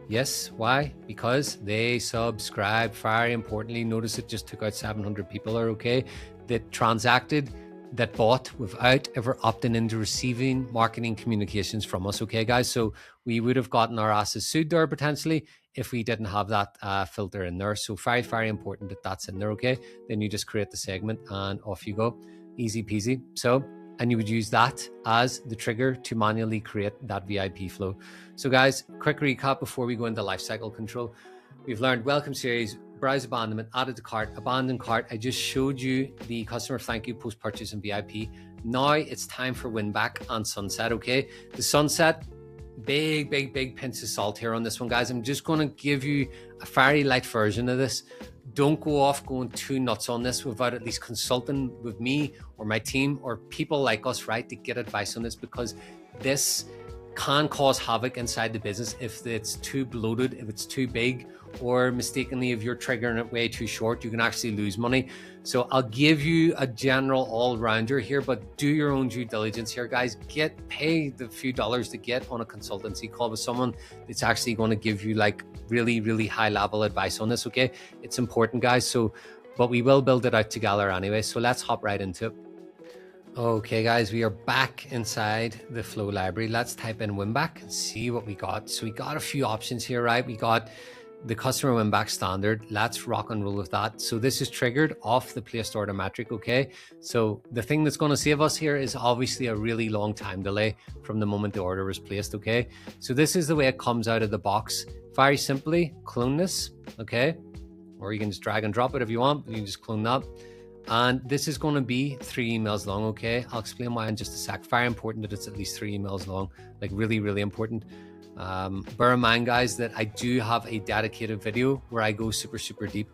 yes, why? Because they subscribe. Very importantly, notice it just took out 700 people, are okay, that transacted, that bought without ever opting into receiving marketing communications from us. Okay, guys, so we would have gotten our asses sued there potentially if we didn't have that filter in there. So very important that that's in there. Okay, then you just create the segment and off you go, easy peasy. So, and you would use that as the trigger to manually create that VIP flow. So guys, quick recap before we go into lifecycle control. We've learned welcome series, browse abandonment, added to cart, abandoned cart. I just showed you the customer thank you, post-purchase and VIP. Now it's time for Winback and sunset. Okay, the sunset, big pinch of salt here on this one, guys. I'm just going to give you a very light version of this. Don't go off going too nuts on this without at least consulting with me or my team or people like us, right, to get advice on this, because this can cause havoc inside the business if it's too bloated, if it's too big, or mistakenly if you're triggering it way too short, you can actually lose money. So I'll give you a general all-rounder here, but do your own due diligence here, guys. Get paid the few dollars to get on a consultancy call with someone that's actually going to give you like really, really high level advice on this, okay? It's important, guys. So, but we will build it out together anyway. So let's hop right into it. Okay guys, we are back inside the Flow library. Let's type in Winback and see what we got. So we got a few options here, right? We got the customer Winback standard. Let's rock and roll with that. So this is triggered off the placed order metric, okay? So the thing that's going to save us here is obviously a really long time delay from the moment the order was placed, okay? So this is the way it comes out of the box. Very simply, clone this, okay? Or you can just drag and drop it if you want. You can just clone that. And this is going to be 3 emails long, okay? I'll explain why in just a sec. Very important that it's at least 3 emails long, like really, really important. Bear in mind, guys, that I do have a dedicated video where I go super, super deep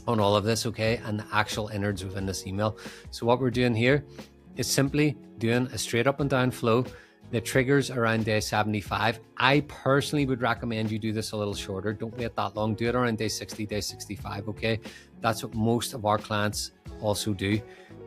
on all of this, okay? And the actual innards within this email. So what we're doing here is simply doing a straight up and down flow that triggers around day 75. I personally would recommend you do this a little shorter. Don't wait that long. Do it around day 60, day 65, okay? That's what most of our clients also do.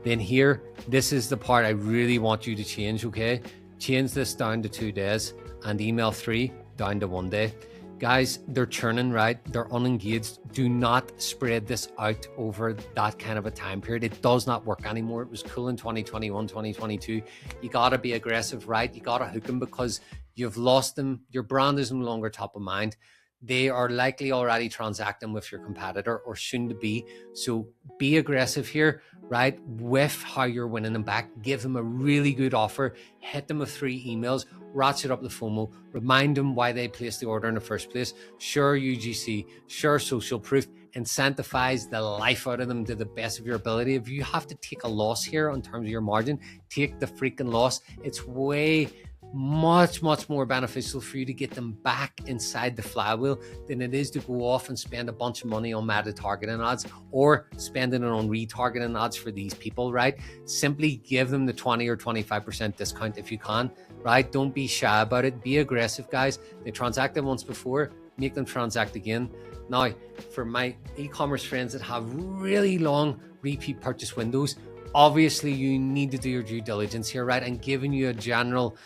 Then here, this is the part I really want you to change, okay? Change this down to 2 days and email 3 down to 1 day. Guys, they're churning, right? They're unengaged. Do not spread this out over that kind of a time period. It does not work anymore. It was cool in 2021, 2022. You got to be aggressive, right? You got to hook them because you've lost them. Your brand is no longer top of mind. They are likely already transacting with your competitor or soon to be. So be aggressive here, right? With how you're winning them back. Give them a really good offer. Hit them with 3 emails. Ratchet up the FOMO. Remind them why they placed the order in the first place. Share UGC. Share social proof. Incentivize the life out of them to the best of your ability. If you have to take a loss here in terms of your margin, take the freaking loss. It's way much more beneficial for you to get them back inside the flywheel than it is to go off and spend a bunch of money on meta targeting ads or spending it on retargeting ads for these people, right? Simply give them the 20 or 25% discount if you can, right? Don't be shy about it. Be aggressive, guys. They transacted once before, make them transact again. Now, for my e-commerce friends that have really long repeat purchase windows, obviously you need to do your due diligence here, right? And giving you a general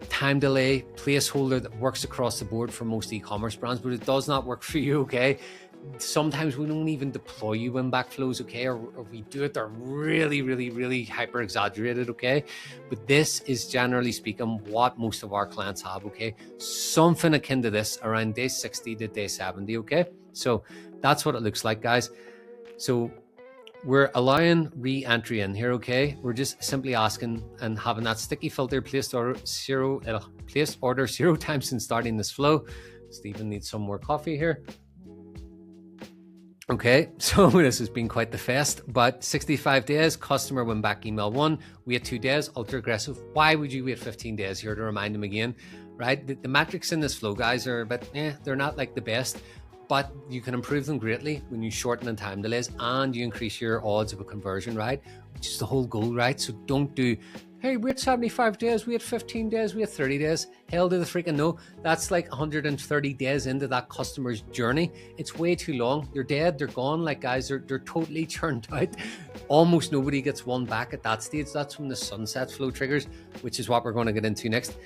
time delay placeholder that works across the board for most e-commerce brands, but it does not work for you, okay? Sometimes we don't even deploy you Winback flows, okay? Or we do it, they're really hyper exaggerated, okay? But this is generally speaking what most of our clients have, okay? Something akin to this around day 60 to day 70, okay? So that's what it looks like, guys. So we're allowing re-entry in here, okay? We're just simply asking and having that sticky filter placed order 0 times since starting this flow. Stephen needs some more coffee here. Okay, so this has been quite the fest, but 65 days, customer Winback email 1, wait 2 days, ultra aggressive. Why would you wait 15 days here to remind them again, right? The metrics in this flow, guys, are a bit, they're not like the best, but you can improve them greatly when you shorten the time delays and you increase your odds of a conversion, right? Which is the whole goal, right? So don't do, hey, wait 75 days, wait 15 days, wait 30 days. Hell to the freaking no. That's like 130 days into that customer's journey. It's way too long. They're dead, they're gone. Like, guys, they're totally churned out. Almost nobody gets one back at that stage. That's when the sunset flow triggers, which is what we're going to get into next.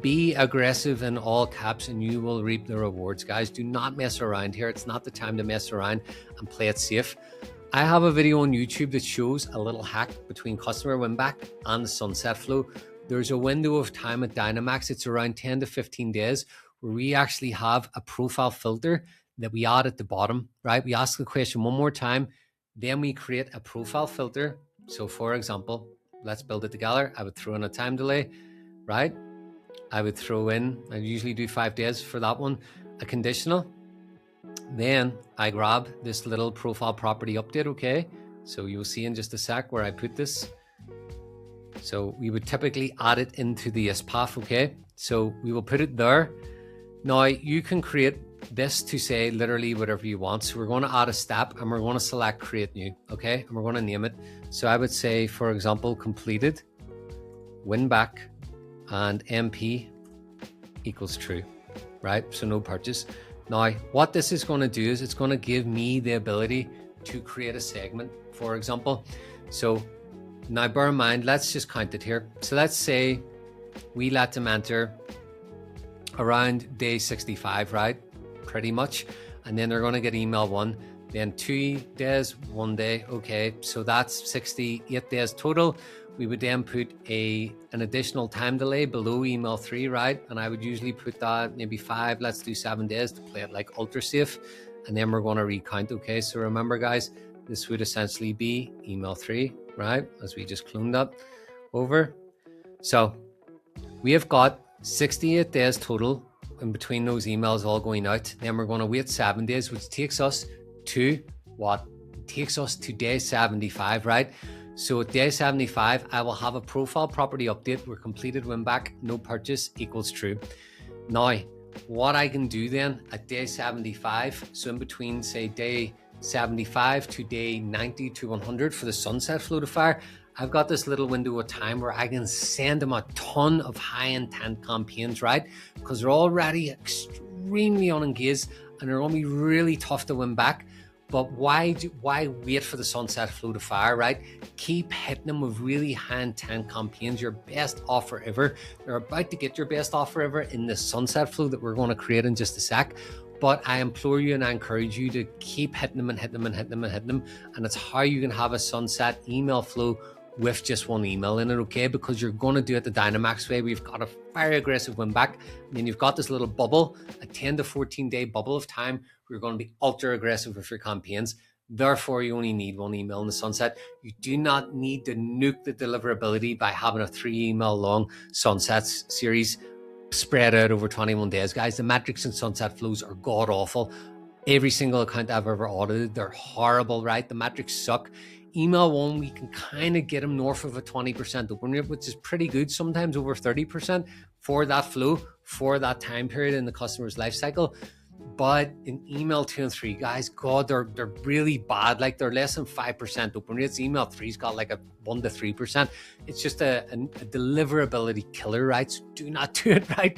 Be aggressive in all caps and you will reap the rewards, guys. Do not mess around here. It's not the time to mess around and play it safe. I have a video on YouTube that shows a little hack between customer Winback and the sunset flow. There's a window of time at Dynamx. It's around 10 to 15 days where we actually have a profile filter that we add at the bottom, right? We ask the question one more time, then we create a profile filter. So for example, let's build it together. I would throw in a time delay, right? I would throw in, I usually do 5 days for that one, a conditional. Then I grab this little profile property update, okay? So you'll see in just a sec where I put this. So we would typically add it into the path, okay? So we will put it there. Now you can create this to say literally whatever you want. So we're going to add a step and we're going to select create new, okay? And we're going to name it. So I would say, for example, completed, Winback and MP equals true, right? So no purchase. Now, what this is going to do is it's going to give me the ability to create a segment, for example. So now bear in mind, let's just count it here. So let's say we let them enter around day 65, right? Pretty much. And then they're going to get email 1, then 2 days, 1 day. Okay, so that's 68 days total. We would then put an additional time delay below email 3, right? And I would usually put that maybe 5, let's do 7 days to play it like ultra safe. And then we're going to recount. Okay, so remember guys, this would essentially be email 3, right? As we just cloned that over. So we have got 68 days total in between those emails all going out. Then we're going to wait 7 days, which takes us to what? Takes us to day 75, right? So at day 75, I will have a profile property update. We're completed Winback, no purchase equals true. Now, what I can do then at day 75, so in between say day 75 to day 90 to 100 for the sunset flow to fire, I've got this little window of time where I can send them a ton of high intent campaigns, right? Because they're already extremely unengaged and they're going to be really tough to win back. But why wait for the sunset flow to fire, right? Keep hitting them with really high intent campaigns, your best offer ever. They're about to get your best offer ever in the sunset flow that we're going to create in just a sec. But I implore you and I encourage you to keep hitting them and hitting them and hitting them and hitting them. And it's how you can have a sunset email flow with just one email in it, okay? Because you're going to do it the Dynamx way. We've got a very aggressive win back. And then you've got this little bubble, a 10 to 14 day bubble of time where you're going to be ultra aggressive with your campaigns. Therefore, you only need one email in the sunset. You do not need to nuke the deliverability by having a 3 email long sunsets series spread out over 21 days. Guys, the metrics in sunset flows are god awful. Every single account I've ever audited, they're horrible, right? The metrics suck. Email 1, we can kind of get them north of a 20% open rate, which is pretty good, sometimes over 30% for that flow, for that time period in the customer's life cycle. But in email 2 and 3, guys, God, they're really bad. Like they're less than 5% open rates. Email 3's got like a 1 to 3%. It's just a deliverability killer, right? So do not do it, right?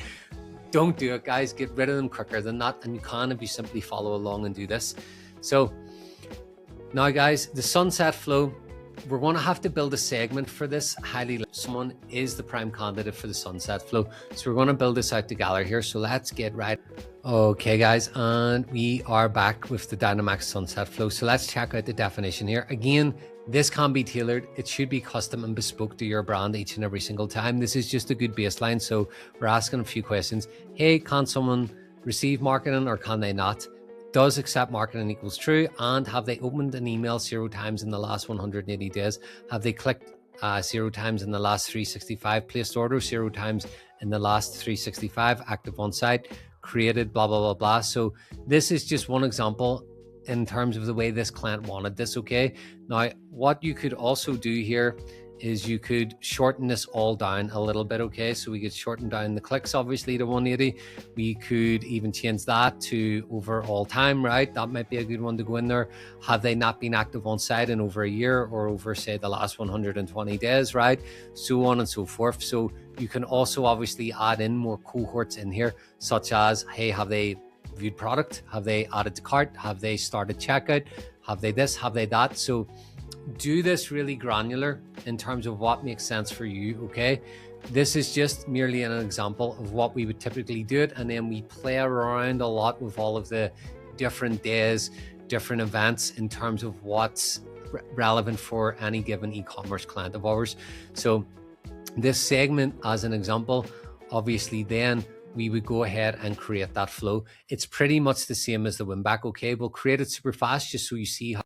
Don't do it, guys. Get rid of them quicker than that. And you can if you simply follow along and do this. So now, guys, the sunset flow, we're going to have to build a segment for this. Someone is the prime candidate for the sunset flow. So we're going to build this out together here. So let's get right. Okay, guys, and we are back with the Dynamx sunset flow. So let's check out the definition here. Again, this can be tailored. It should be custom and bespoke to your brand each and every single time. This is just a good baseline. So we're asking a few questions. Hey, can someone receive marketing or can they not? Does accept marketing equals true? And have they opened an email 0 times in the last 180 days? Have they clicked 0 times in the last 365? Placed orders 0 times in the last 365? Active on site? Created blah, blah, blah, blah. So this is just one example in terms of the way this client wanted this, okay? Now, what you could also do here is you could shorten this all down a little bit, okay? So we could shorten down the clicks, obviously, to 180. We could even change that to over all time, right? That might be a good one to go in there. Have they not been active on site in over a year or over, say, the last 120 days, right? So on and so forth. So you can also obviously add in more cohorts in here, such as, hey, have they viewed product? Have they added to cart? Have they started checkout? Have they this? Have they that? So do this really granular in terms of what makes sense for you, okay? This is just merely an example of what we would typically do it, and then we play around a lot with all of the different days, different events in terms of what's relevant for any given e-commerce client of ours. So this segment as an example, obviously then we would go ahead and create that flow. It's pretty much the same as the Winback, okay? We'll create it super fast just so you see how.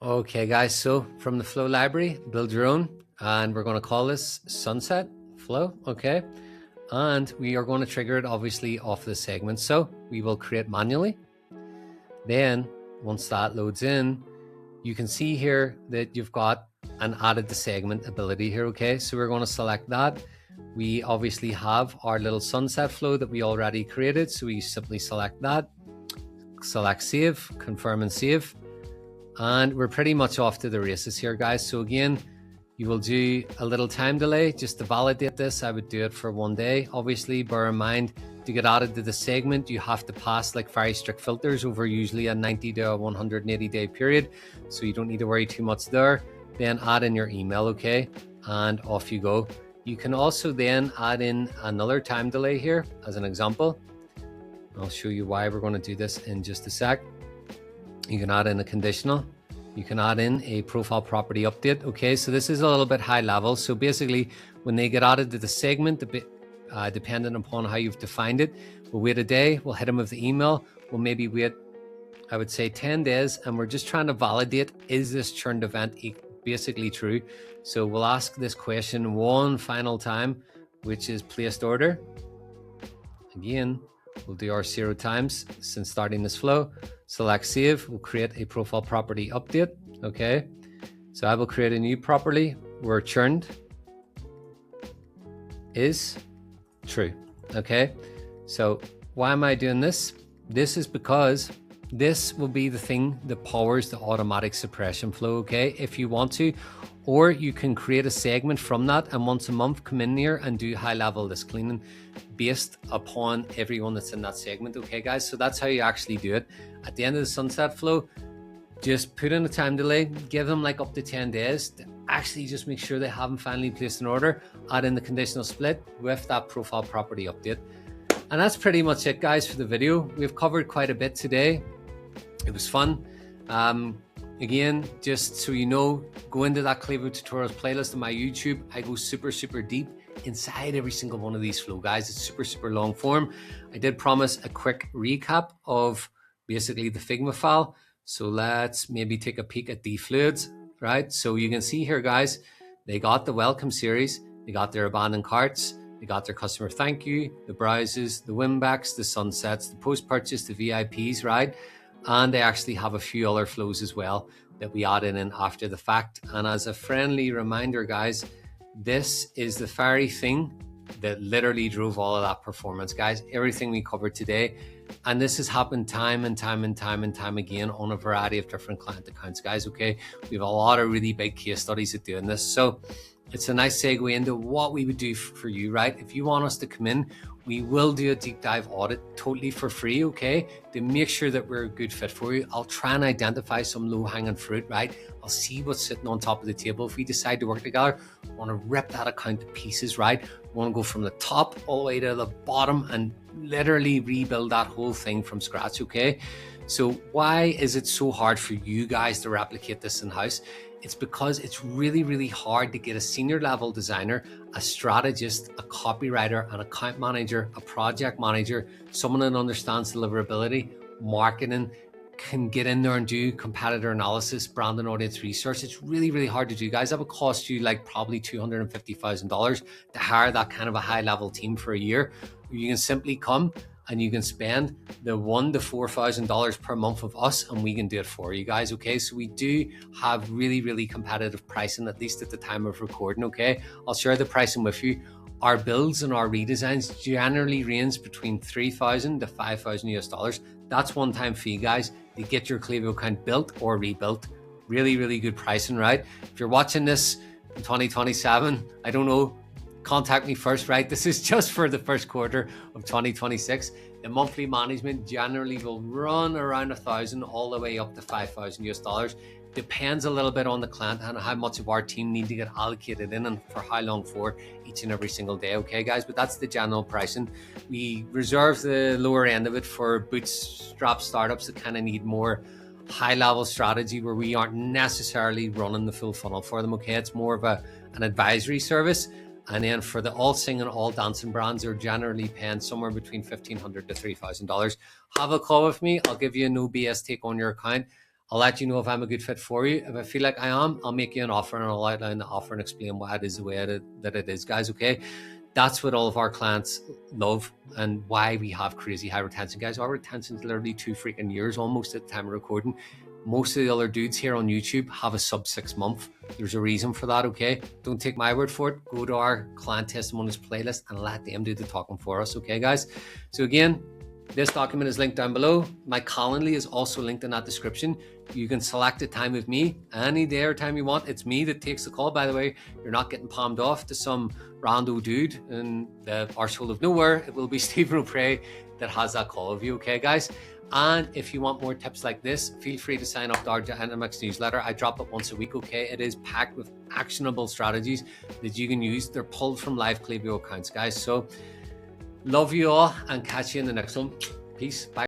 Okay, guys, so from the flow library, build your own, and we're going to call this sunset flow, okay? And we are going to trigger it obviously off the segment. So we will create manually. Then once that loads in, you can see here that you've got an added the segment ability here, okay? So we're going to select that. We obviously have our little sunset flow that we already created. So we simply select that, select save, confirm and save. And we're pretty much off to the races here, guys. So again, You will do a little time delay just to validate this. I would do it for 1 day. Obviously, bear in mind, to get added to the segment, you have to pass like very strict filters over usually a 90 to 180 day period. So you don't need to worry too much there. Then add in your email, okay? And off you go. You can also then add in another time delay here as an example. I'll show you why we're going to do this in just a sec. You can add in a conditional. You can add in a profile property update. Okay, so this is a little bit high level. So basically, when they get added to the segment, depending upon how you've defined it, we'll wait a day. We'll hit them with the email. We'll maybe wait, I would say 10 days. And we're just trying to validate, is this churned event basically true? So we'll ask this question one final time, which is placed order. Again, we'll do our 0 times since starting this flow. Select save. We'll create a profile property update. Okay. So I will create a new property where churned is true. Okay. So why am I doing this? This is because this will be the thing that powers the automatic suppression flow. Okay. If you want to, or you can create a segment from that and once a month come in here and do high level list cleaning based upon everyone that's in that segment. Okay, guys, so that's how you actually do it. At the end of the sunset flow, just put in a time delay, give them like up to 10 days to actually just make sure they haven't finally placed an order, add in the conditional split with that profile property update. And that's pretty much it, guys, for the video. We've covered quite a bit today. It was fun. Again, just so you know, go into that Klaviyo tutorials playlist on my YouTube. I go super deep inside every single one of these flow, guys. It's super long form. I did promise a quick recap of basically the Figma file. So let's maybe take a peek at the fluids, right? So you can see here, guys, they got the welcome series, they got their abandoned carts, they got their customer thank you, the browses, the Winbacks, the sunsets, the post-purchase, the VIPs, right? And they actually have a few other flows as well that we add in after the fact. And as a friendly reminder, guys, this is the very thing that literally drove all of that performance, guys. Everything we covered today. And this has happened time and time again on a variety of different client accounts, guys, okay? We have a lot of really big case studies at doing this. So it's a nice segue into what we would do for you, right? If you want us to come in, we will do a deep dive audit totally for free, okay? To make sure that we're a good fit for you. I'll try and identify some low hanging fruit, right? I'll see what's sitting on top of the table. If we decide to work together, we want to rip that account to pieces, right? We want to go from the top all the way to the bottom and literally rebuild that whole thing from scratch, okay? So why is it so hard for you guys to replicate this in-house? It's because it's really hard to get a senior level designer, a strategist, a copywriter, an account manager, a project manager, someone that understands deliverability, marketing, can get in there and do competitor analysis, brand and audience research. It's really hard to do, guys. That would cost you like probably $250,000 to hire that kind of a high level team for a year. You can simply come and you can spend the $1,000 to $4,000 per month of us and we can do it for you guys, okay? So we do have really competitive pricing, at least at the time of recording, okay? I'll share the pricing with you. Our builds and our redesigns generally range between $3,000 to $5,000 US. That's one-time fee, guys, to get your Klaviyo account built or rebuilt. Really good pricing, right? If you're watching this in 2027, I don't know, contact me first, right? This is just for the first quarter of 2026. The monthly management generally will run around 1,000 all the way up to $5,000 US. Depends a little bit on the client and how much of our team need to get allocated in and for how long for each and every single day, okay, guys? But that's the general pricing. We reserve the lower end of it for bootstrap startups that kind of need more high-level strategy where we aren't necessarily running the full funnel for them, okay? It's more of an advisory service. And then for the all singing, all dancing brands, they're generally paying somewhere between $1,500 to $3,000. Have a call with me. I'll give you a no BS take on your account. I'll let you know if I'm a good fit for you. If I feel like I am, I'll make you an offer and I'll outline the offer and explain why it is the way that it is, guys, okay? That's what all of our clients love and why we have crazy high retention, guys. Our retention is literally 2 freaking years almost at the time of recording. Most of the other dudes here on YouTube have a sub 6 month. There's a reason for that, okay? Don't take my word for it. Go to our client testimonials playlist and let them do the talking for us, okay, guys? So again, This document is linked down below. My Calendly is also linked in that description. You can select a time with me any day or time you want. It's me that takes the call, by the way. You're not getting palmed off to some rando dude in the arsehole of nowhere. It will be Stephen O'Prey that has that call with you, okay, guys? And if you want more tips like this, feel free to sign up to our Dynamx newsletter. I drop it once a week, okay? It is packed with actionable strategies that you can use. They're pulled from live Klaviyo accounts, guys. So love you all and catch you in the next one. Peace. Bye.